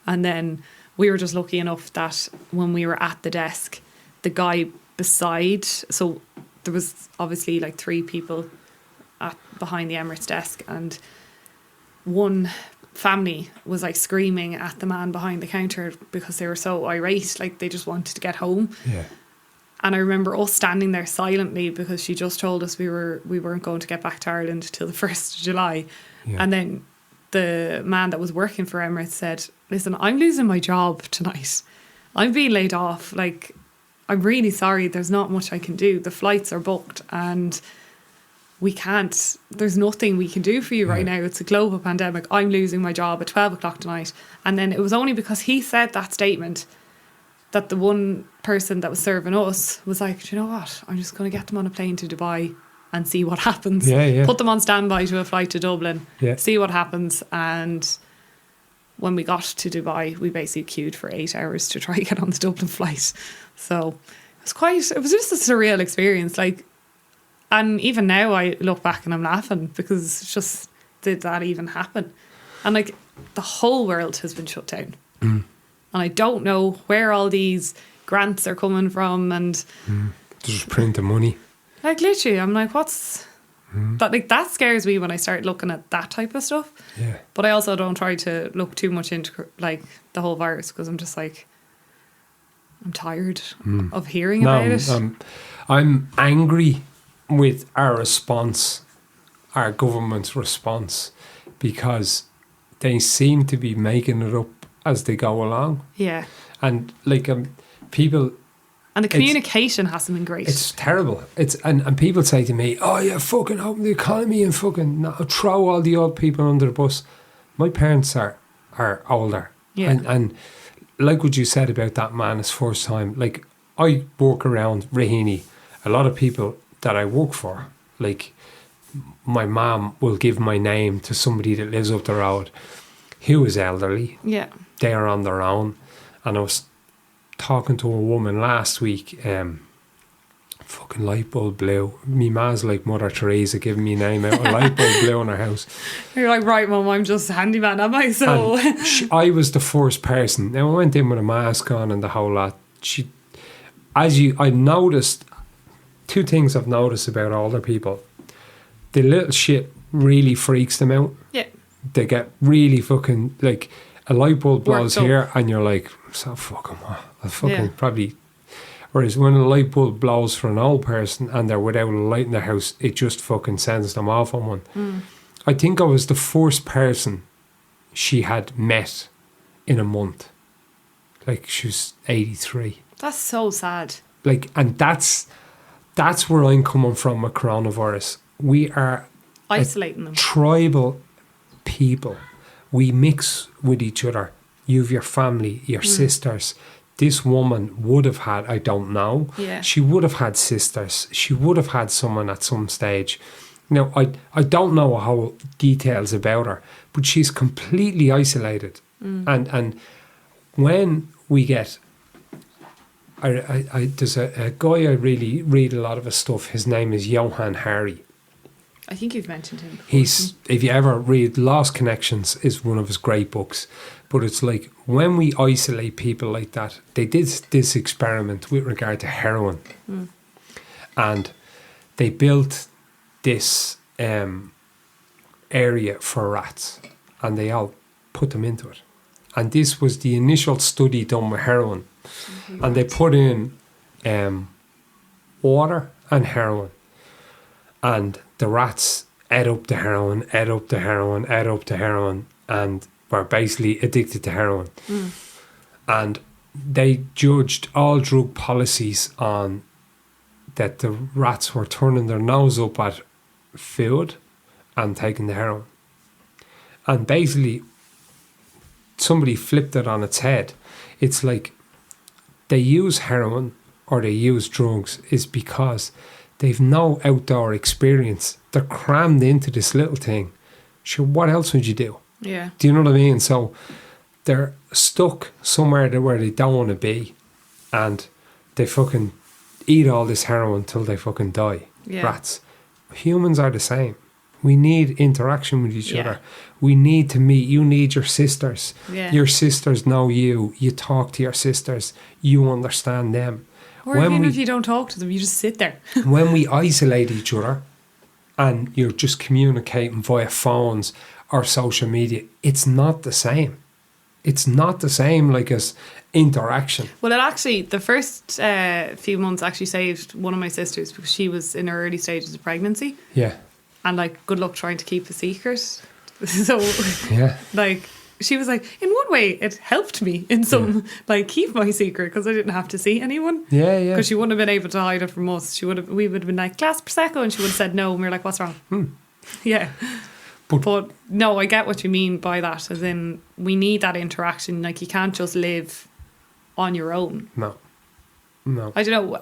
And then we were just lucky enough that when we were at the desk, the guy beside, so there was obviously like 3 people behind the Emirates desk, and one family was like screaming at the man behind the counter because they were so irate, like they just wanted to get home. Yeah. And I remember us standing there silently because she just told us we weren't going to get back to Ireland till the 1st of July. Yeah. And then the man that was working for Emirates said, listen, I'm losing my job tonight. I'm being laid off. Like, I'm really sorry. There's not much I can do. The flights are booked and we can't, there's nothing we can do for you right now. It's a global pandemic. I'm losing my job at 12 o'clock tonight. And then it was only because he said that statement that the one person that was serving us was like, do you know what? I'm just going to get them on a plane to Dubai and see what happens. Yeah. Put them on standby to a flight to Dublin. Yeah. See what happens. And when we got to Dubai, we basically queued for 8 hours to try and get on the Dublin flight. So it was just a surreal experience. Like, and even now I look back and I'm laughing because it's just, did that even happen? And like, the whole world has been shut down. And I don't know where all these grants are coming from, and Just print the money. like, literally, I'm like, what's that? Like, that scares me when I start looking at that type of stuff. Yeah. But I also don't try to look too much into like the whole virus because I'm just like, I'm tired of hearing about it. I'm angry with our response, our government's response, because they seem to be making it up as they go along. Yeah. And like people, and the communication hasn't been great. it's terrible. And people say to me, "Oh, yeah, fucking open the economy and fucking throw all the old people under the bus." My parents are older, and like what you said about that man his first time. Like, I work around Raheny. A lot of people that I work for, like my mum will give my name to somebody that lives up the road who is elderly. Yeah. They are on their own. And I was talking to a woman last week, fucking light bulb blew. Me ma's like Mother Teresa giving me a name out. A light bulb blew in her house. You're like, right, Mum, I'm just a handyman, am I? So I was the first person. Now I went in with a mask on and the whole lot. I noticed 2 things I've noticed about older people. The little shit really freaks them out. yeah. They get really fucking, like, a light bulb blows Worked up. here and you're like, so fucking what? I fucking Yeah. probably. Whereas when a light bulb blows for an old person and they're without a light in the house, it just fucking sends them off on one. I think I was the first person she had met in a month. Like, she was 83. That's so sad. Like, and that's where I'm coming from with coronavirus. We are Isolating them. tribal people. We mix with each other. You have your family, your sisters. This woman would have had, I don't know. Yeah. She would have had sisters. She would have had someone at some stage. Now, I don't know whole details about her, but she's completely isolated. And when we get, there's a guy I really read a lot of his stuff. His name is Johann Hari. I think you've mentioned him before. He's, if you ever read Lost Connections, is one of his great books. But it's like, when we isolate people like that, they did this experiment with regard to heroin. And they built this area for rats, and they all put them into it. And this was the initial study done with heroin. And they put in water and heroin. And the rats ate up the heroin, ate up the heroin, ate up the heroin, and were basically addicted to heroin. And they judged all drug policies on that the rats were turning their nose up at food and taking the heroin. And basically, somebody flipped it on its head. It's like they use heroin or they use drugs is because they've no outdoor experience. They're crammed into this little thing. Sure, what else would you do? Yeah. Do you know what I mean? So they're stuck somewhere where they don't want to be, and they fucking eat all this heroin till they fucking die. Yeah. Rats. Humans are the same. We need interaction with each Yeah. other. We need to meet. You need your sisters. Yeah. Your sisters know you. You talk to your sisters. You understand them. Or even if you don't talk to them, you just sit there. When we isolate each other and you're just communicating via phones or social media, it's not the same. It's not the same like as interaction. Well, it actually, the first few months actually saved one of my sisters because she was in her early stages of pregnancy. Yeah. And like, good luck trying to keep a secret. So, Yeah. like, she was like, in one way, it helped me in some, like, keep my secret because I didn't have to see anyone. Yeah, yeah. Because she wouldn't have been able to hide it from us. We would have been like, glass Prosecco, and she would have said no, and we were like, what's wrong? Yeah. But no, I get what you mean by that. As in, we need that interaction. Like, you can't just live on your own. No. I don't know.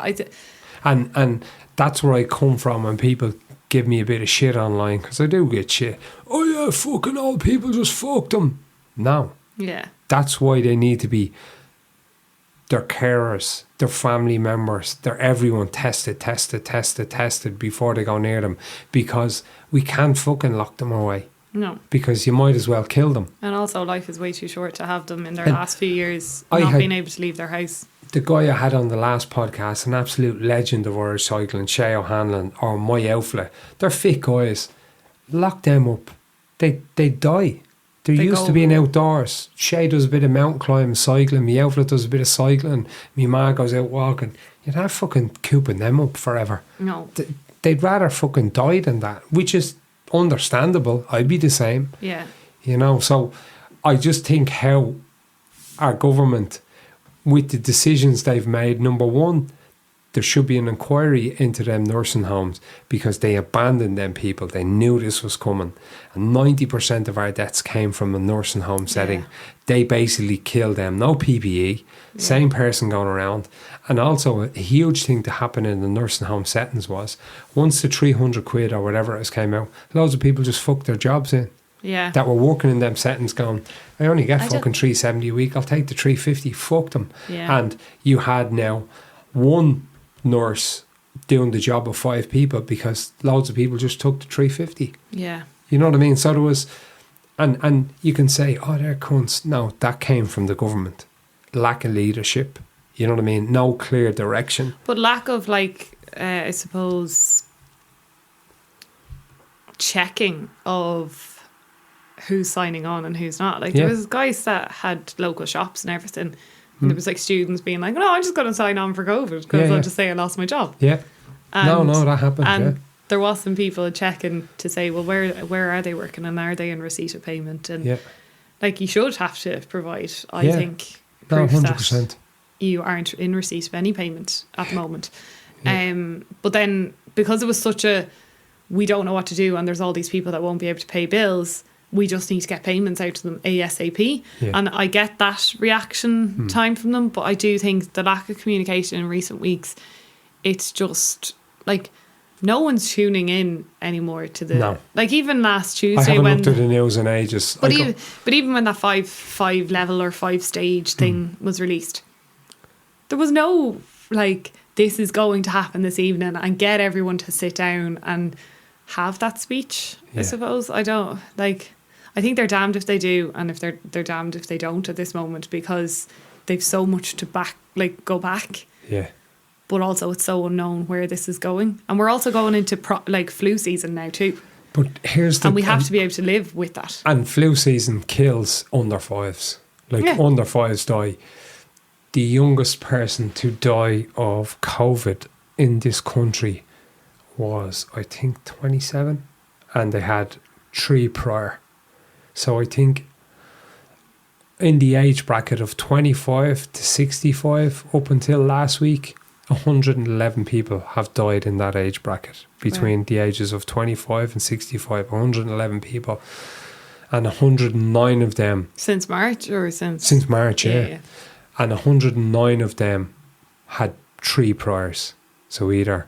And that's where I come from when people give me a bit of shit online, because I do get shit. Oh yeah, fucking old people, just fuck them. No. Yeah. That's why they need to be their carers, their family members, their everyone tested before they go near them, because we can't fucking lock them away. No. Because you might as well kill them. And also, life is way too short to have them in their And last few years I not had- being able to leave their house. The guy I had on the last podcast, an absolute legend of Irish cycling, Shea O'Hanlon, or my outfit, they're fit guys. Lock them up. They die. They're They used go- to being outdoors. Shay does a bit of mountain climbing, cycling. My outfit does a bit of cycling. My ma goes out walking. You're not fucking cooping them up forever. No. They'd rather fucking die than that, which is understandable. I'd be the same. Yeah. You know, so I just think how our government, with the decisions they've made, number one, there should be an inquiry into them nursing homes, because they abandoned them people. They knew this was coming. And 90% of our deaths came from a nursing home setting. Yeah. They basically killed them. No PPE, same person going around. And also a huge thing to happen in the nursing home settings was, once the 300 quid or whatever it was came out, loads of people just fucked their jobs in. Yeah. That were working in them settings going, I only get I fucking 370 a week, I'll take the 350, fuck them. Yeah. And you had now one nurse doing the job of 5 people, because loads of people just took the 350. Yeah. You know what I mean? So there was, and you can say, oh, they're cunts. No, that came from the government. Lack of leadership. You know what I mean? No clear direction. But lack of, like, I suppose, checking of who's signing on and who's not. Like, there was guys that had local shops and everything, and there was like students being like, no, I'm just going to sign on for COVID because I'll just say I lost my job. Yeah. And, no, that happened. And there was some people checking to say, well, where are they working, and are they in receipt of payment? And like, you should have to provide, I think, proof 100%. that you aren't in receipt of any payment at the moment. But then, because it was such a, we don't know what to do, and there's all these people that won't be able to pay bills, we just need to get payments out to them ASAP. And I get that reaction time from them, but I do think the lack of communication in recent weeks, it's just like, no one's tuning in anymore to the like, even last Tuesday, I haven't when looked at the news in ages. but even when that five level or 5 stage thing was released, there was no like, this is going to happen this evening, and get everyone to sit down and have that speech. I suppose I think they're damned if they do, and if they're damned if they don't at this moment, because they've so much to go back. Yeah. But also, it's so unknown where this is going, and we're also going into flu season now too. But here's the, and we have to be able to live with that. And flu season kills under 5s. Like, under 5s die. The youngest person to die of COVID in this country was, I think, 27, and they had 3 prior. So I think in the age bracket of 25 to 65 up until last week, 111 people have died in that age bracket between the ages of 25 and 65. 111 people, and 109 of them Since March or since? since March, yeah. And 109 of them had 3 priors. So either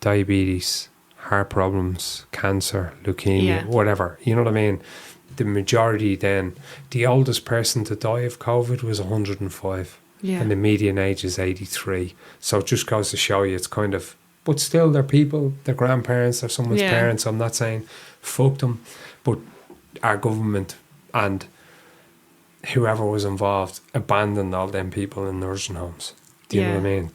diabetes, heart problems, cancer, leukemia, whatever. You know what I mean? The majority then, the oldest person to die of COVID was 105. Yeah. And the median age is 83. So it just goes to show you it's kind of, but still they're people, they're grandparents, they're someone's parents. I'm not saying fuck them, but our government and whoever was involved abandoned all them people in nursing homes. Do you know what I mean?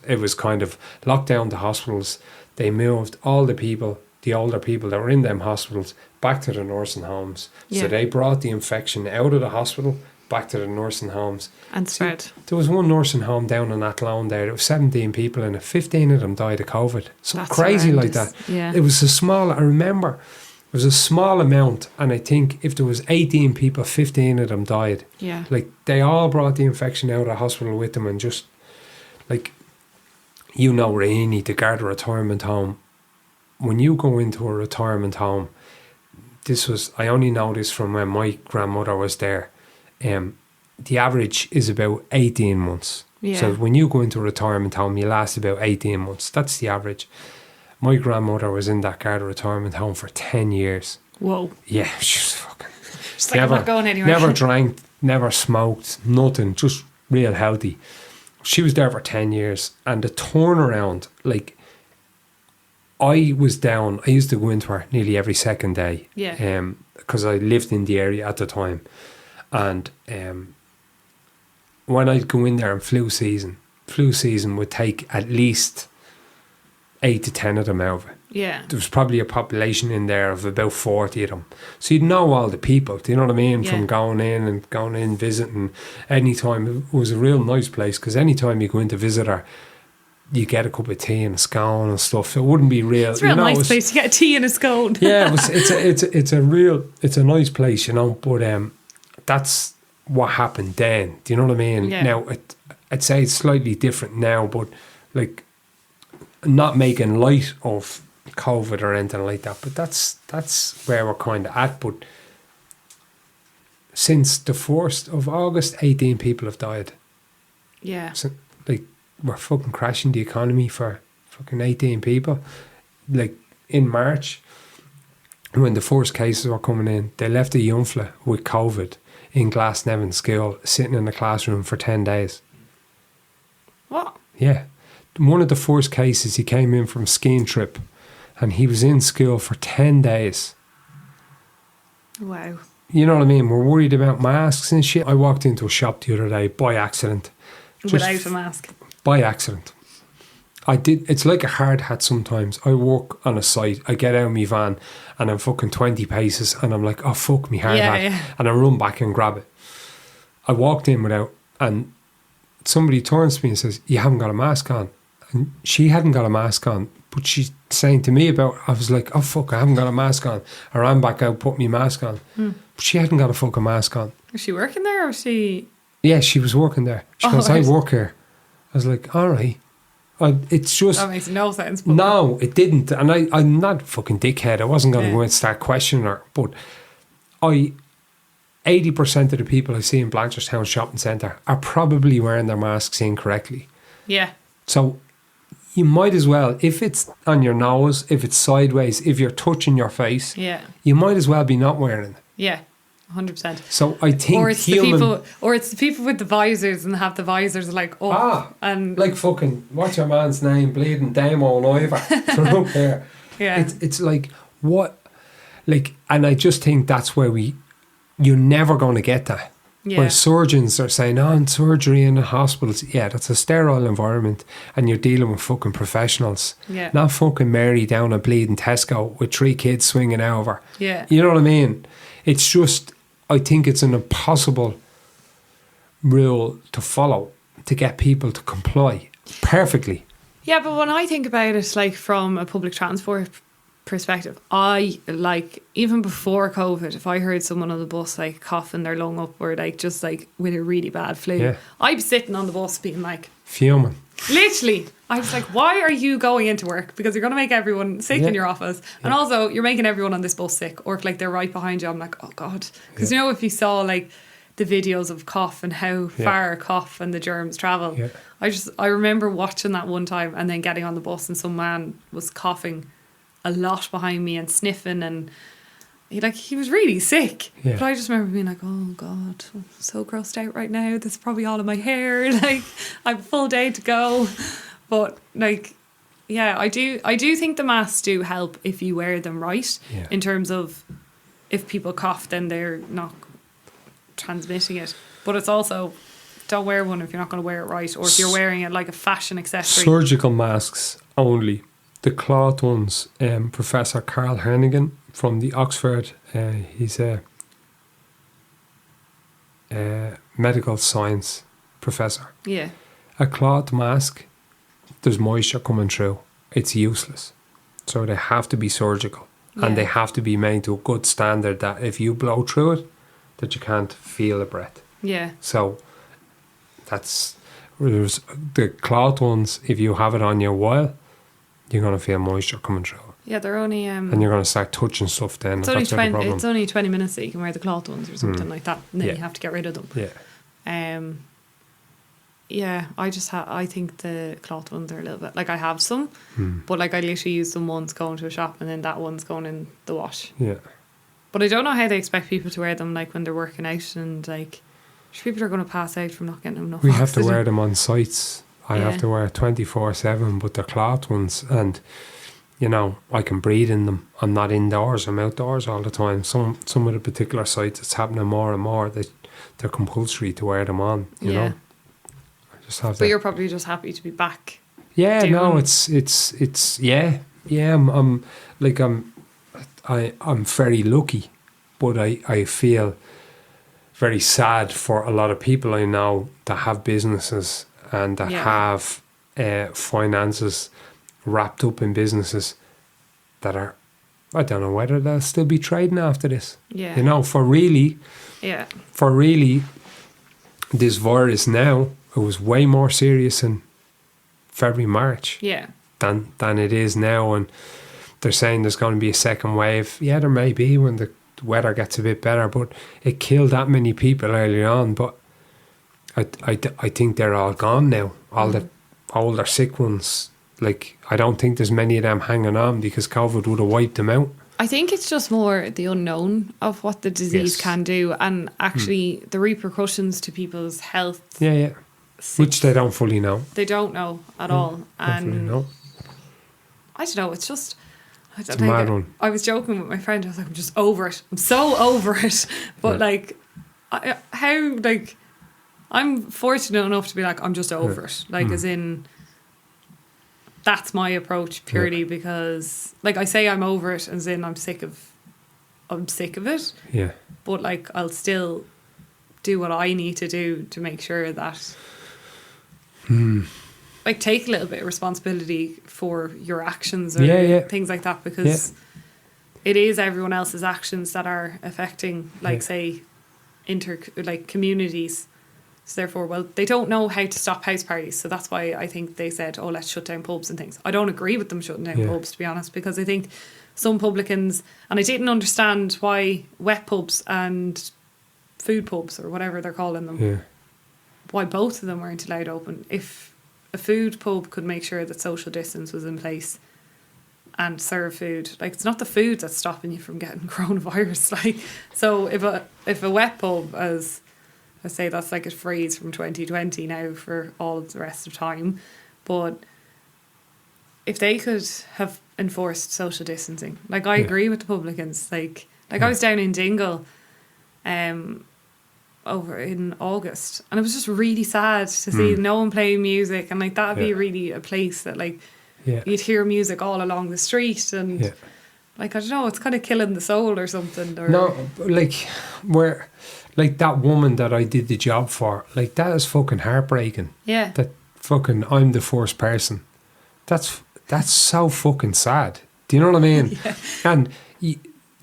It was kind of locked down the hospitals. They moved all the people, the older people that were in them hospitals, back to the nursing homes. So they brought the infection out of the hospital back to the nursing homes. And spread. There was one nursing home down in Athlone there. There was 17 people in it. 15 of them died of COVID. Something crazy like that. Yeah. It was a small, I remember, it was a small amount. And I think if there was 18 people, 15 of them died. Yeah. Like, they all brought the infection out of the hospital with them, and just, like, you know, Raini, the Geraghty retirement home, when you go into a retirement home, I only know this from when my grandmother was there. The average is about 18 months. Yeah. So when you go into a retirement home, you last about 18 months. That's the average. My grandmother was in that Geraghty retirement home for 10 years. Whoa. Yeah, she was fucking... She's like, I'm not going anywhere. Never drank, never smoked, nothing, just real healthy. She was there for 10 years. And the turnaround, like, I was down, I used to go into her nearly every second day. Yeah. Because I lived in the area at the time. And when I'd go in there in flu season would take at least 8 to 10 of them out of it. Yeah. There was probably a population in there of about 40 of them. So you'd know all the people, do you know what I mean? Yeah. From going in, visiting. Anytime, it was a real nice place, because anytime you go in to visit her, you get a cup of tea and a scone and stuff. It wouldn't be real. It's a real nice place. You get a tea and a scone. Yeah, it's a nice place, you know, but that's what happened then. Do you know what I mean? Yeah. Now, I'd say it's slightly different now, but, like, not making light of COVID or anything like that, but that's where we're kind of at. But since the 1st of August, 18 people have died. Yeah. So, like, we're fucking crashing the economy for fucking 18 people. Like, in March, when the first cases were coming in, they left a young fella with COVID in Glasnevin School, sitting in the classroom for 10 days. What? Yeah. One of the first cases, he came in from a skiing trip, and he was in school for 10 days. Wow. You know what I mean? We're worried about masks and shit. I walked into a shop the other day by accident. Without a mask. By accident. It's like a hard hat sometimes. I work on a site, I get out of my van, and I'm fucking 20 paces, and I'm like, oh fuck me hard hat. Yeah. And I run back and grab it. I walked in without, and somebody turns to me and says, you haven't got a mask on. And she hadn't got a mask on, but she's saying to me about, I was like, oh fuck, I haven't got a mask on. I ran back out, put my mask on. But she hadn't got a fucking mask on. Was she working there, or was she... Yeah, she was working there. She goes, right. I work here. I was like, all right. It's just... That makes no sense. But No, it didn't. And I'm not a fucking dickhead. I wasn't going to go and start questioning her. But 80% of the people I see in Blanchardstown Shopping Centre are probably wearing their masks incorrectly. Yeah. So you might as well, if it's on your nose, if it's sideways, if you're touching your face, you might as well be not wearing it. Yeah. 100%. So I think or it's the people with the visors and have the visors like up and like fucking what's your man's name, bleeding Damo and Ivor from up here. Yeah. It's like what, like, and I just think that's where you're never going to get that. Yeah. Where surgeons are saying, in surgery in the hospitals, that's a sterile environment, and you're dealing with fucking professionals. Yeah. Not fucking Mary down a bleeding Tesco with 3 kids swinging over. Yeah. You know what I mean? It's just, I think it's an impossible rule to follow to get people to comply perfectly. Yeah, but when I think about it, like from a public transport perspective, I like even before COVID, if I heard someone on the bus like coughing their lung up or like just like with a really bad flu, Yeah. I'd be sitting on the bus being like, Fuming. literally, I was like, why are you going into work? Because you're going to make everyone sick in your office. And also, you're making everyone on this bus sick. Or if like they're right behind you, I'm like, oh God. Because you know, if you saw like the videos of cough and how far cough and the germs travel. Yeah. I remember watching that one time and then getting on the bus and some man was coughing a lot behind me and sniffing and he was really sick. Yeah. But I just remember being like, oh God, I'm so grossed out right now. This is probably all in my hair. Like, I have a full day to go. But like, yeah, I do think the masks do help if you wear them right. Yeah. In terms of if people cough, then they're not transmitting it. But it's also, don't wear one if you're not going to wear it right, or if you're wearing it like a fashion accessory. Surgical masks only. The cloth ones, Professor Carl Hannigan from the Oxford, he's a medical science professor. Yeah. A cloth mask, there's moisture coming through. It's useless. So they have to be surgical. And they have to be made to a good standard that if you blow through it, that you can't feel a breath. Yeah. So there's the cloth ones, if you have it on you a while, you're going to feel moisture coming through. Yeah, they're only... and you're going to start touching stuff then. It's only 20 minutes that you can wear the cloth ones or something like that. And then you have to get rid of them. Yeah. Yeah, I think the cloth ones are a little bit... Like, I have some, but like I literally use them once going to a shop and then that one's going in the wash. Yeah. But I don't know how they expect people to wear them, like, when they're working out and, like... People are going to pass out from not getting enough We oxygen. have to wear them on sites. I have to wear 24/7, but they're cloth ones. And, you know, I can breathe in them. I'm not indoors. I'm outdoors all the time. Some of the particular sites, it's happening more and more. They're compulsory to wear them on, you know. I just have But you're probably just happy to be back. Yeah, no, it's yeah. I'm very lucky, but I feel very sad for a lot of people I know that have businesses and that have finances wrapped up in businesses that are, I don't know whether they'll still be trading after this. Yeah. You know, for really, this virus now, it was way more serious in February, March. Yeah. Than it is now, and they're saying there's going to be a second wave. Yeah, there may be when the weather gets a bit better, but it killed that many people early on. But I think they're all gone now. All the older sick ones, like, I don't think there's many of them hanging on because COVID would have wiped them out. I think it's just more the unknown of what the disease can do, and actually the repercussions to people's health. Yeah. Which they don't fully know. They don't know at all. And fully know. I don't know, it's just... It's a mad one. I was joking with my friend. I was like, I'm just over it. I'm so over it. But I'm fortunate enough to be like, I'm just over it. Like, as in, that's my approach purely because, like, I say I'm over it, as in I'm sick of it. Yeah. But like, I'll still do what I need to do to make sure that, like, take a little bit of responsibility for your actions or things like that, because it is everyone else's actions that are affecting, like, say, communities. So therefore, well, they don't know how to stop house parties. So that's why I think they said, oh, let's shut down pubs and things. I don't agree with them shutting down pubs, to be honest, because I think some publicans, and I didn't understand why wet pubs and food pubs, or whatever they're calling them, why both of them weren't allowed open. If a food pub could make sure that social distance was in place and serve food, like, it's not the food that's stopping you from getting coronavirus. Like, so if a wet pub, as I say, that's like a phrase from 2020 now for all of the rest of time, but if they could have enforced social distancing, like, I agree with the publicans. Like I was down in Dingle over in August, and it was just really sad to see no one playing music, and like, that'd be really a place that, like, you'd hear music all along the street, and like, I don't know, it's kind of killing the soul or something. Or no, like, where, like, that woman that I did the job for, like, that is fucking heartbreaking. Yeah. That fucking, I'm the first person That's so fucking sad. Do you know what I mean? Yeah. And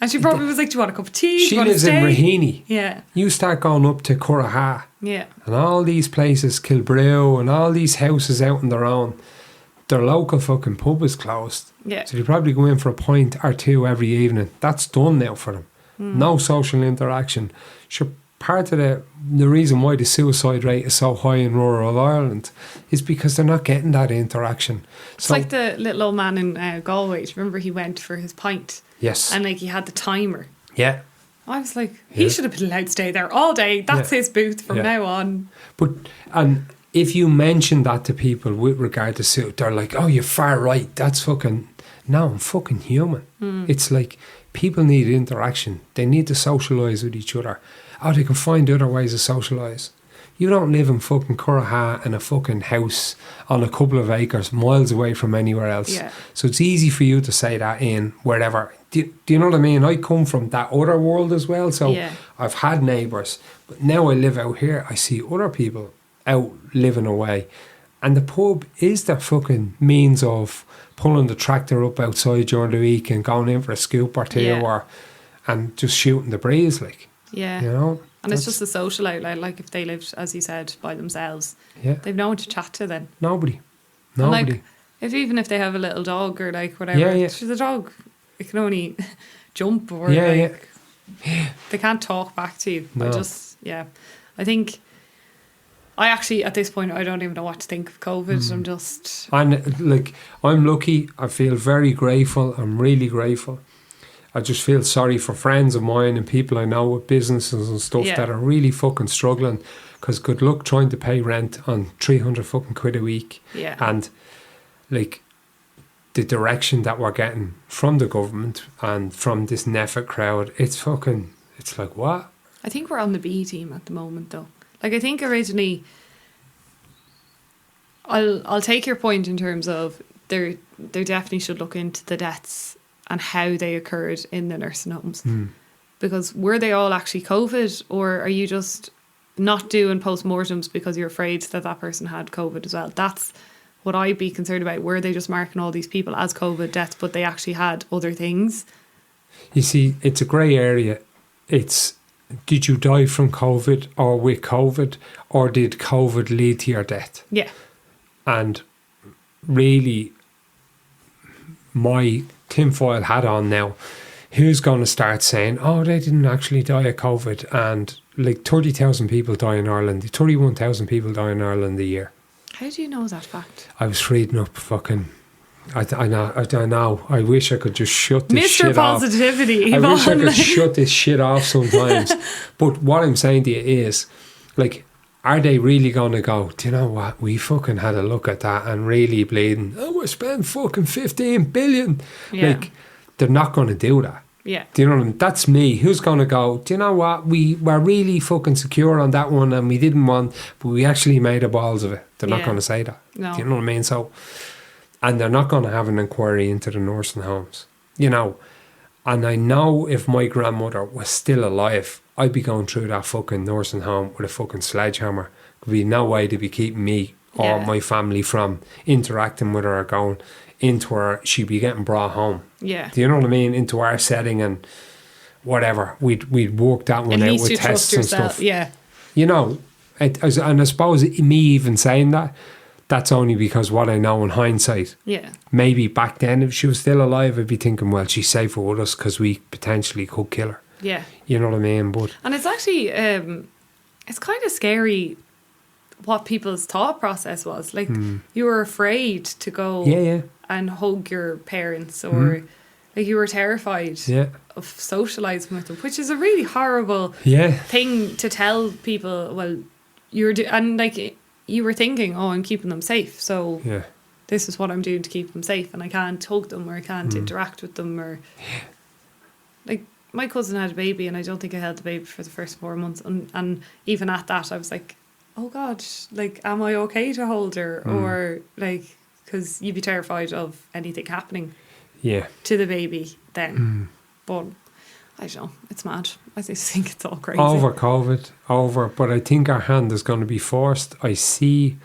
And she probably was like, do you want a cup of tea? Do she you want lives to in stay? Raheny. Yeah. You start going up to Geraghty Yeah. and all these places, Kilbrew and all these houses out on their own, their local fucking pub is closed. Yeah. So they probably go in for a pint or two every evening. That's done now for them. No social interaction. Sure, part of the reason why the suicide rate is so high in rural Ireland is because they're not getting that interaction. It's like the little old man in Galway. Do you remember he went for his pint? Yes. And like he had the timer. Yeah. I was like, Yeah. he should have been allowed to stay there all day. That's Yeah. his booth from Yeah. now on. But, and if you mention that to people with regard to suit, they're like, oh, you're far right. That's fucking, no, I'm fucking human. It's like, people need interaction. They need to socialise with each other. Oh, they can find other ways to socialise. You don't live in fucking Geraghty in a fucking house on a couple of acres, miles away from anywhere else. Yeah. So it's easy for you to say that in wherever. Do you know what I mean? I come from that other world as well. So Yeah. I've had neighbours. But now I live out here. I see other people out living away. And the pub is their fucking means of pulling the tractor up outside during the week and going in for a scoop or two Yeah. and just shooting the breeze, like, Yeah. you know? And it's just a social outlet. Like if they lived, as you said, by themselves, Yeah. they've no one to chat to then. Nobody. And, Nobody. like, even if they have a little dog or like whatever, Yeah, yeah. the dog, it can only jump or Yeah, like, yeah. they can't talk back to you. No. I think I actually, at this point, I don't even know what to think of COVID. Mm. I'm just... And like, I'm lucky. I feel very grateful. I'm really grateful. I just feel sorry for friends of mine and people I know with businesses and stuff Yeah. that are really fucking struggling. Because good luck trying to pay rent on 300 fucking quid a week. Yeah. And like, the direction that we're getting from the government and from this NEFA crowd, it's like, what? I think we're on the B team at the moment, though. Like, I think originally, I'll take your point in terms of there definitely should look into the deaths and how they occurred in the nursing homes. Because were they all actually COVID, or are you just not doing postmortems because you're afraid that that person had COVID as well? That's what I'd be concerned about. Were they just marking all these people as COVID deaths, but they actually had other things? You see, it's a grey area. It's, did you die from COVID or with COVID, or did COVID lead to your death? Yeah. And really, my tinfoil hat on now, who's going to start saying, oh, they didn't actually die of COVID, and like 30,000 people die in Ireland, 31,000 people die in Ireland a year. How do you know that fact? I was reading up fucking, I don't know. I wish I could just shut this Mr. shit off. Positivity. I wish I Yvonne, could like- shut this shit off sometimes. But what I'm saying to you is, like, are they really going to go, do you know what, we fucking had a look at that and really bleeding, oh, we spent fucking 15 billion. Yeah. Like, they're not going to do that. Yeah. Do you know what I mean? That's me. Who's going to go, do you know what, we were really fucking secure on that one and we didn't want, but we actually made a balls of it. They're not Yeah. going to say that. No. Do you know what I mean? So, and they're not going to have an inquiry into the nursing homes, you know. And I know if my grandmother was still alive, I'd be going through that fucking nursing home with a fucking sledgehammer. There'd be no way to be keeping me or Yeah. my family from interacting with her or going into her. She'd be getting brought home. Yeah. Do you know what I mean? Into our setting and whatever. We'd work that one At out least with you tests trust and yourself. stuff. Yeah. You know, and I suppose me even saying that, that's only because what I know in hindsight. Yeah. Maybe back then, if she was still alive, I'd be thinking, well, she's safer with us because we potentially could kill her. Yeah. You know what I mean? But And it's actually, it's kind of scary what people's thought process was. Like, you were afraid to go yeah. and hug your parents, or like you were terrified Yeah. of socialising with them, which is a really horrible Yeah. thing to tell people. Well, and like you were thinking, oh, I'm keeping them safe, so Yeah. this is what I'm doing to keep them safe, and I can't hug them or I can't interact with them, or like my cousin had a baby and I don't think I held the baby for the first 4 months, and even at that I was like, oh God, like, am I okay to hold her, or like, because you'd be terrified of anything happening Yeah. to the baby then. But I don't know, it's mad. I just think it's all crazy. Over COVID, but I think our hand is going to be forced. I see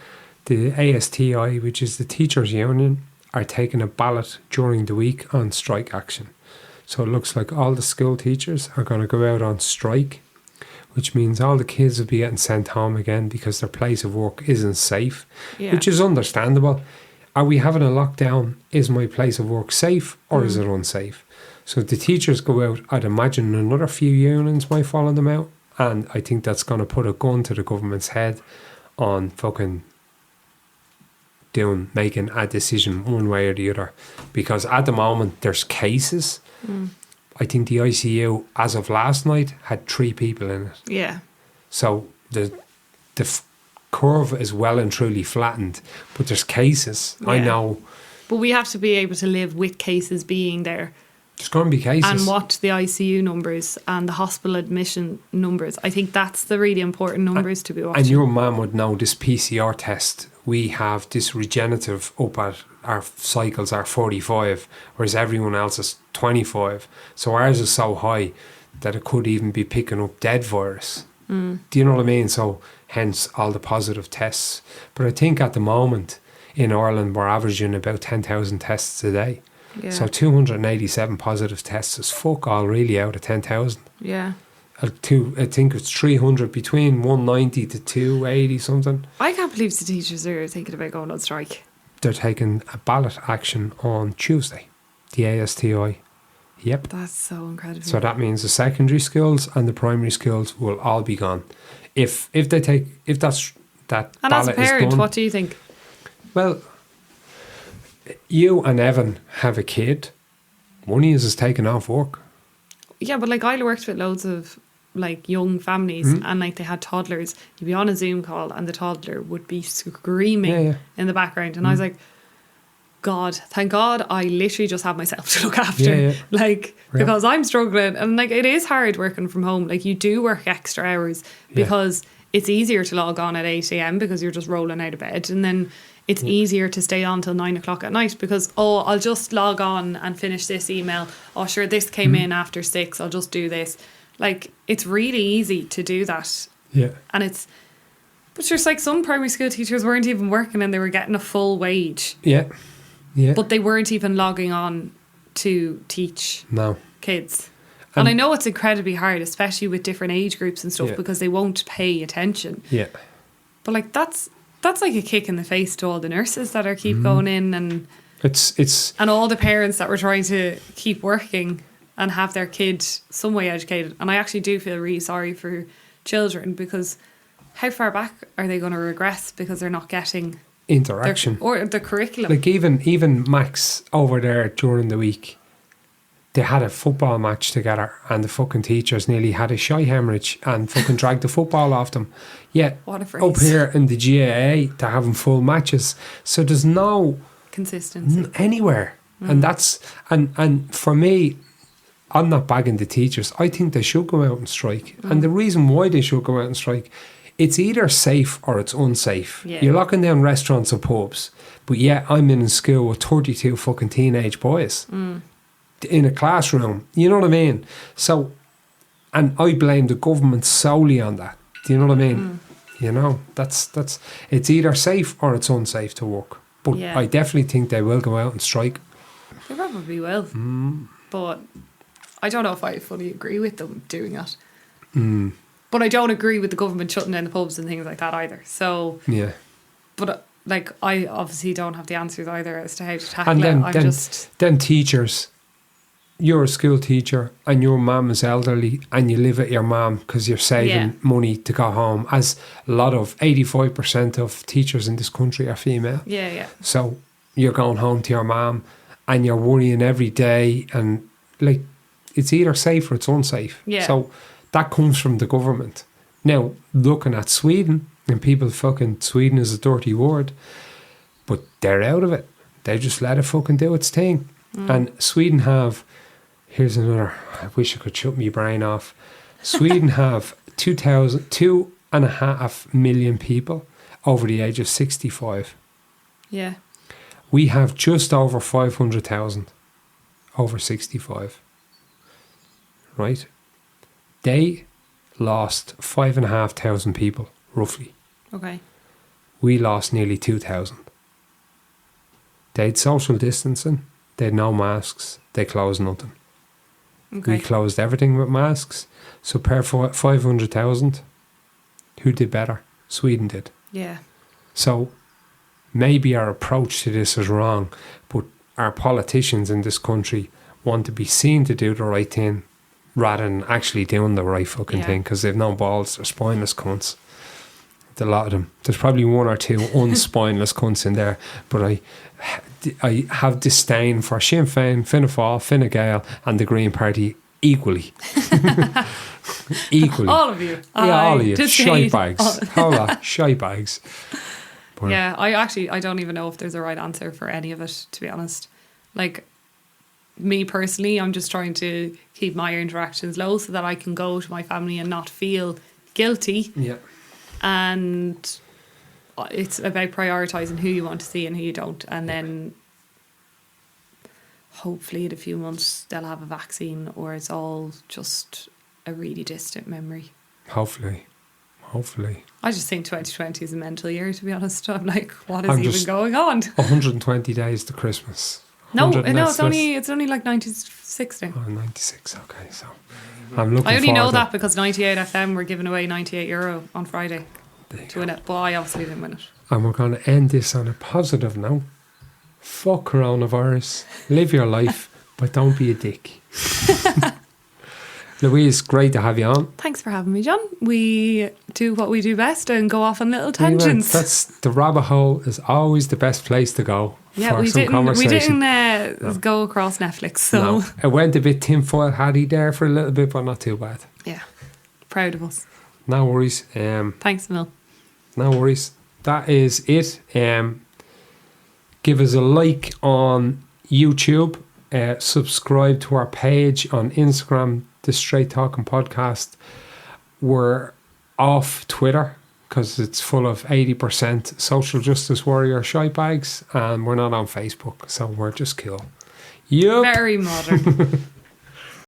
the ASTI, which is the Teachers Union, are taking a ballot during the week on strike action. So it looks like all the school teachers are going to go out on strike, which means all the kids will be getting sent home again because their place of work isn't safe, Yeah. which is understandable. Are we having a lockdown? Is my place of work safe or is it unsafe? So if the teachers go out, I'd imagine another few unions might follow them out. And I think that's going to put a gun to the government's head on fucking making a decision one way or the other. Because at the moment, there's cases. I think the ICU, as of last night, had 3 people in it. Yeah. So the curve is well and truly flattened, but there's cases. I Yeah. know But we have to be able to live with cases being there there's going to be cases. and watch the ICU numbers and the hospital admission numbers. I think that's the really important numbers to be watching. And your mum would know this PCR test. We have this regenerative up at our cycles are 45, whereas everyone else is 25. So ours is so high that it could even be picking up dead virus. Do you know what I mean? So hence all the positive tests. But I think at the moment in Ireland we're averaging about 10,000 tests a day. Yeah. So 287 positive tests is fuck all really out of 10,000. Yeah. I think it's 300 between 190 to 280 something. I can't believe the teachers are thinking about going on strike. They're taking a ballot action on Tuesday, the ASTI. Yep. That's so incredible. So that means the secondary schools and the primary schools will all be gone. If that and as a ballot parent, is done, what do you think? well, you and Evan have a kid. One of you is taking off work. Yeah, but like I worked with loads of like young families and like they had toddlers. You'd be on a Zoom call and the toddler would be screaming in the background. And I was like, God, thank God I literally just have myself to look after. Like, because I'm struggling. And like, it is hard working from home. Like you do work extra hours because it's easier to log on at 8 a.m. because you're just rolling out of bed. And then it's easier to stay on till 9 o'clock at night because, I'll just log on and finish this email. Oh, sure, this came in after 6. I'll just do this. Like, it's really easy to do that. Yeah. And but just like some primary school teachers weren't even working and they were getting a full wage. Yeah. Yeah. But they weren't even logging on to teach kids. And I know it's incredibly hard, especially with different age groups and stuff, because they won't pay attention. Yeah. But like that's like a kick in the face to all the nurses that are keep going in and it's all the parents that were trying to keep working and have their kid some way educated. And I actually do feel really sorry for children because how far back are they going to regress because they're not getting interaction or the curriculum? Like even Max over there during the week, they had a football match together and the fucking teachers nearly had a shy hemorrhage and fucking dragged the football off them. Yet What a phrase. up here in the GAA they're having full matches. So there's no consistency anywhere. And that's and for me, I'm not bagging the teachers. I think they should go out and strike. And the reason why they should go out and strike, it's either safe or it's unsafe. Yeah. You're locking down restaurants and pubs. But yeah, I'm in school with 32 fucking teenage boys in a classroom. You know what I mean? So, and I blame the government solely on that. Do you know what I mean? You know, that's it's either safe or it's unsafe to work. But I definitely think they will go out and strike. They probably will. But I don't know if I fully agree with them doing it. But I don't agree with the government shutting down the pubs and things like that either. So, yeah. But like, I obviously don't have the answers either as to how to tackle And then, it. then teachers, you're a school teacher and your mum is elderly and you live at your mum because you're saving money to go home, as a lot of 85% of teachers in this country are female. Yeah. So you're going home to your mum and you're worrying every day, and like, it's either safe or it's unsafe. Yeah. So that comes from the government. Now, looking at Sweden, and people fucking, Sweden is a dirty word, but they're out of it. They just let it fucking do its thing. And Sweden have, here's another, I wish I could shut my brain off. Sweden have 2.5 million people over the age of 65. Yeah. We have just over 500,000 over 65. Right? They lost 5,500 people, roughly. Okay. We lost nearly 2,000. They'd social distancing. They'd no masks. They closed nothing. Okay. We closed everything with masks. So per 500,000, who did better? Sweden did. Yeah. So maybe our approach to this is wrong, but our politicians in this country want to be seen to do the right thing rather than actually doing the right fucking thing, because they've no balls. They're spineless cunts. A lot of them. There's probably one or two unspineless cunts in there, but I have disdain for Sinn Féin, Fianna Fáil, Fine Gael and the Green Party equally. Equally. All of you. Yeah, all of you. Just Shy hate bags. Whole lot. Shy bags. But yeah, I don't even know if there's a right answer for any of it, to be honest. Like, me personally, I'm just trying to keep my interactions low so that I can go to my family and not feel guilty. Yeah. And it's about prioritising who you want to see and who you don't. And then hopefully in a few months they'll have a vaccine, or it's all just a really distant memory. Hopefully. I just think 2020 is a mental year, to be honest. I'm like, what is even going on? 120 days to Christmas. No, it's only like 96 now. Oh, 96, okay. So I'm looking I only know forward to- that because 98 FM were giving away €98 on Friday to win it, but I obviously didn't win it. And we're going to end this on a positive note. Fuck coronavirus. Live your life, but don't be a dick. Louise, great to have you on. Thanks for having me, John. We do what we do best and go off on little tangents. That's the rabbit hole is always the best place to go. Yeah, for we some didn't conversation. go across Netflix. So No, it went a bit tinfoil hatty there for a little bit, but not too bad. yeah, proud of us. No worries. Thanks, Mil. No worries. That is it. Give us a like on YouTube. Subscribe to our page on Instagram, The Straight Talking Podcast. We're off Twitter because it's full of 80% social justice warrior shite bags, and we're not on Facebook, so we're just cool. Yup. Very modern.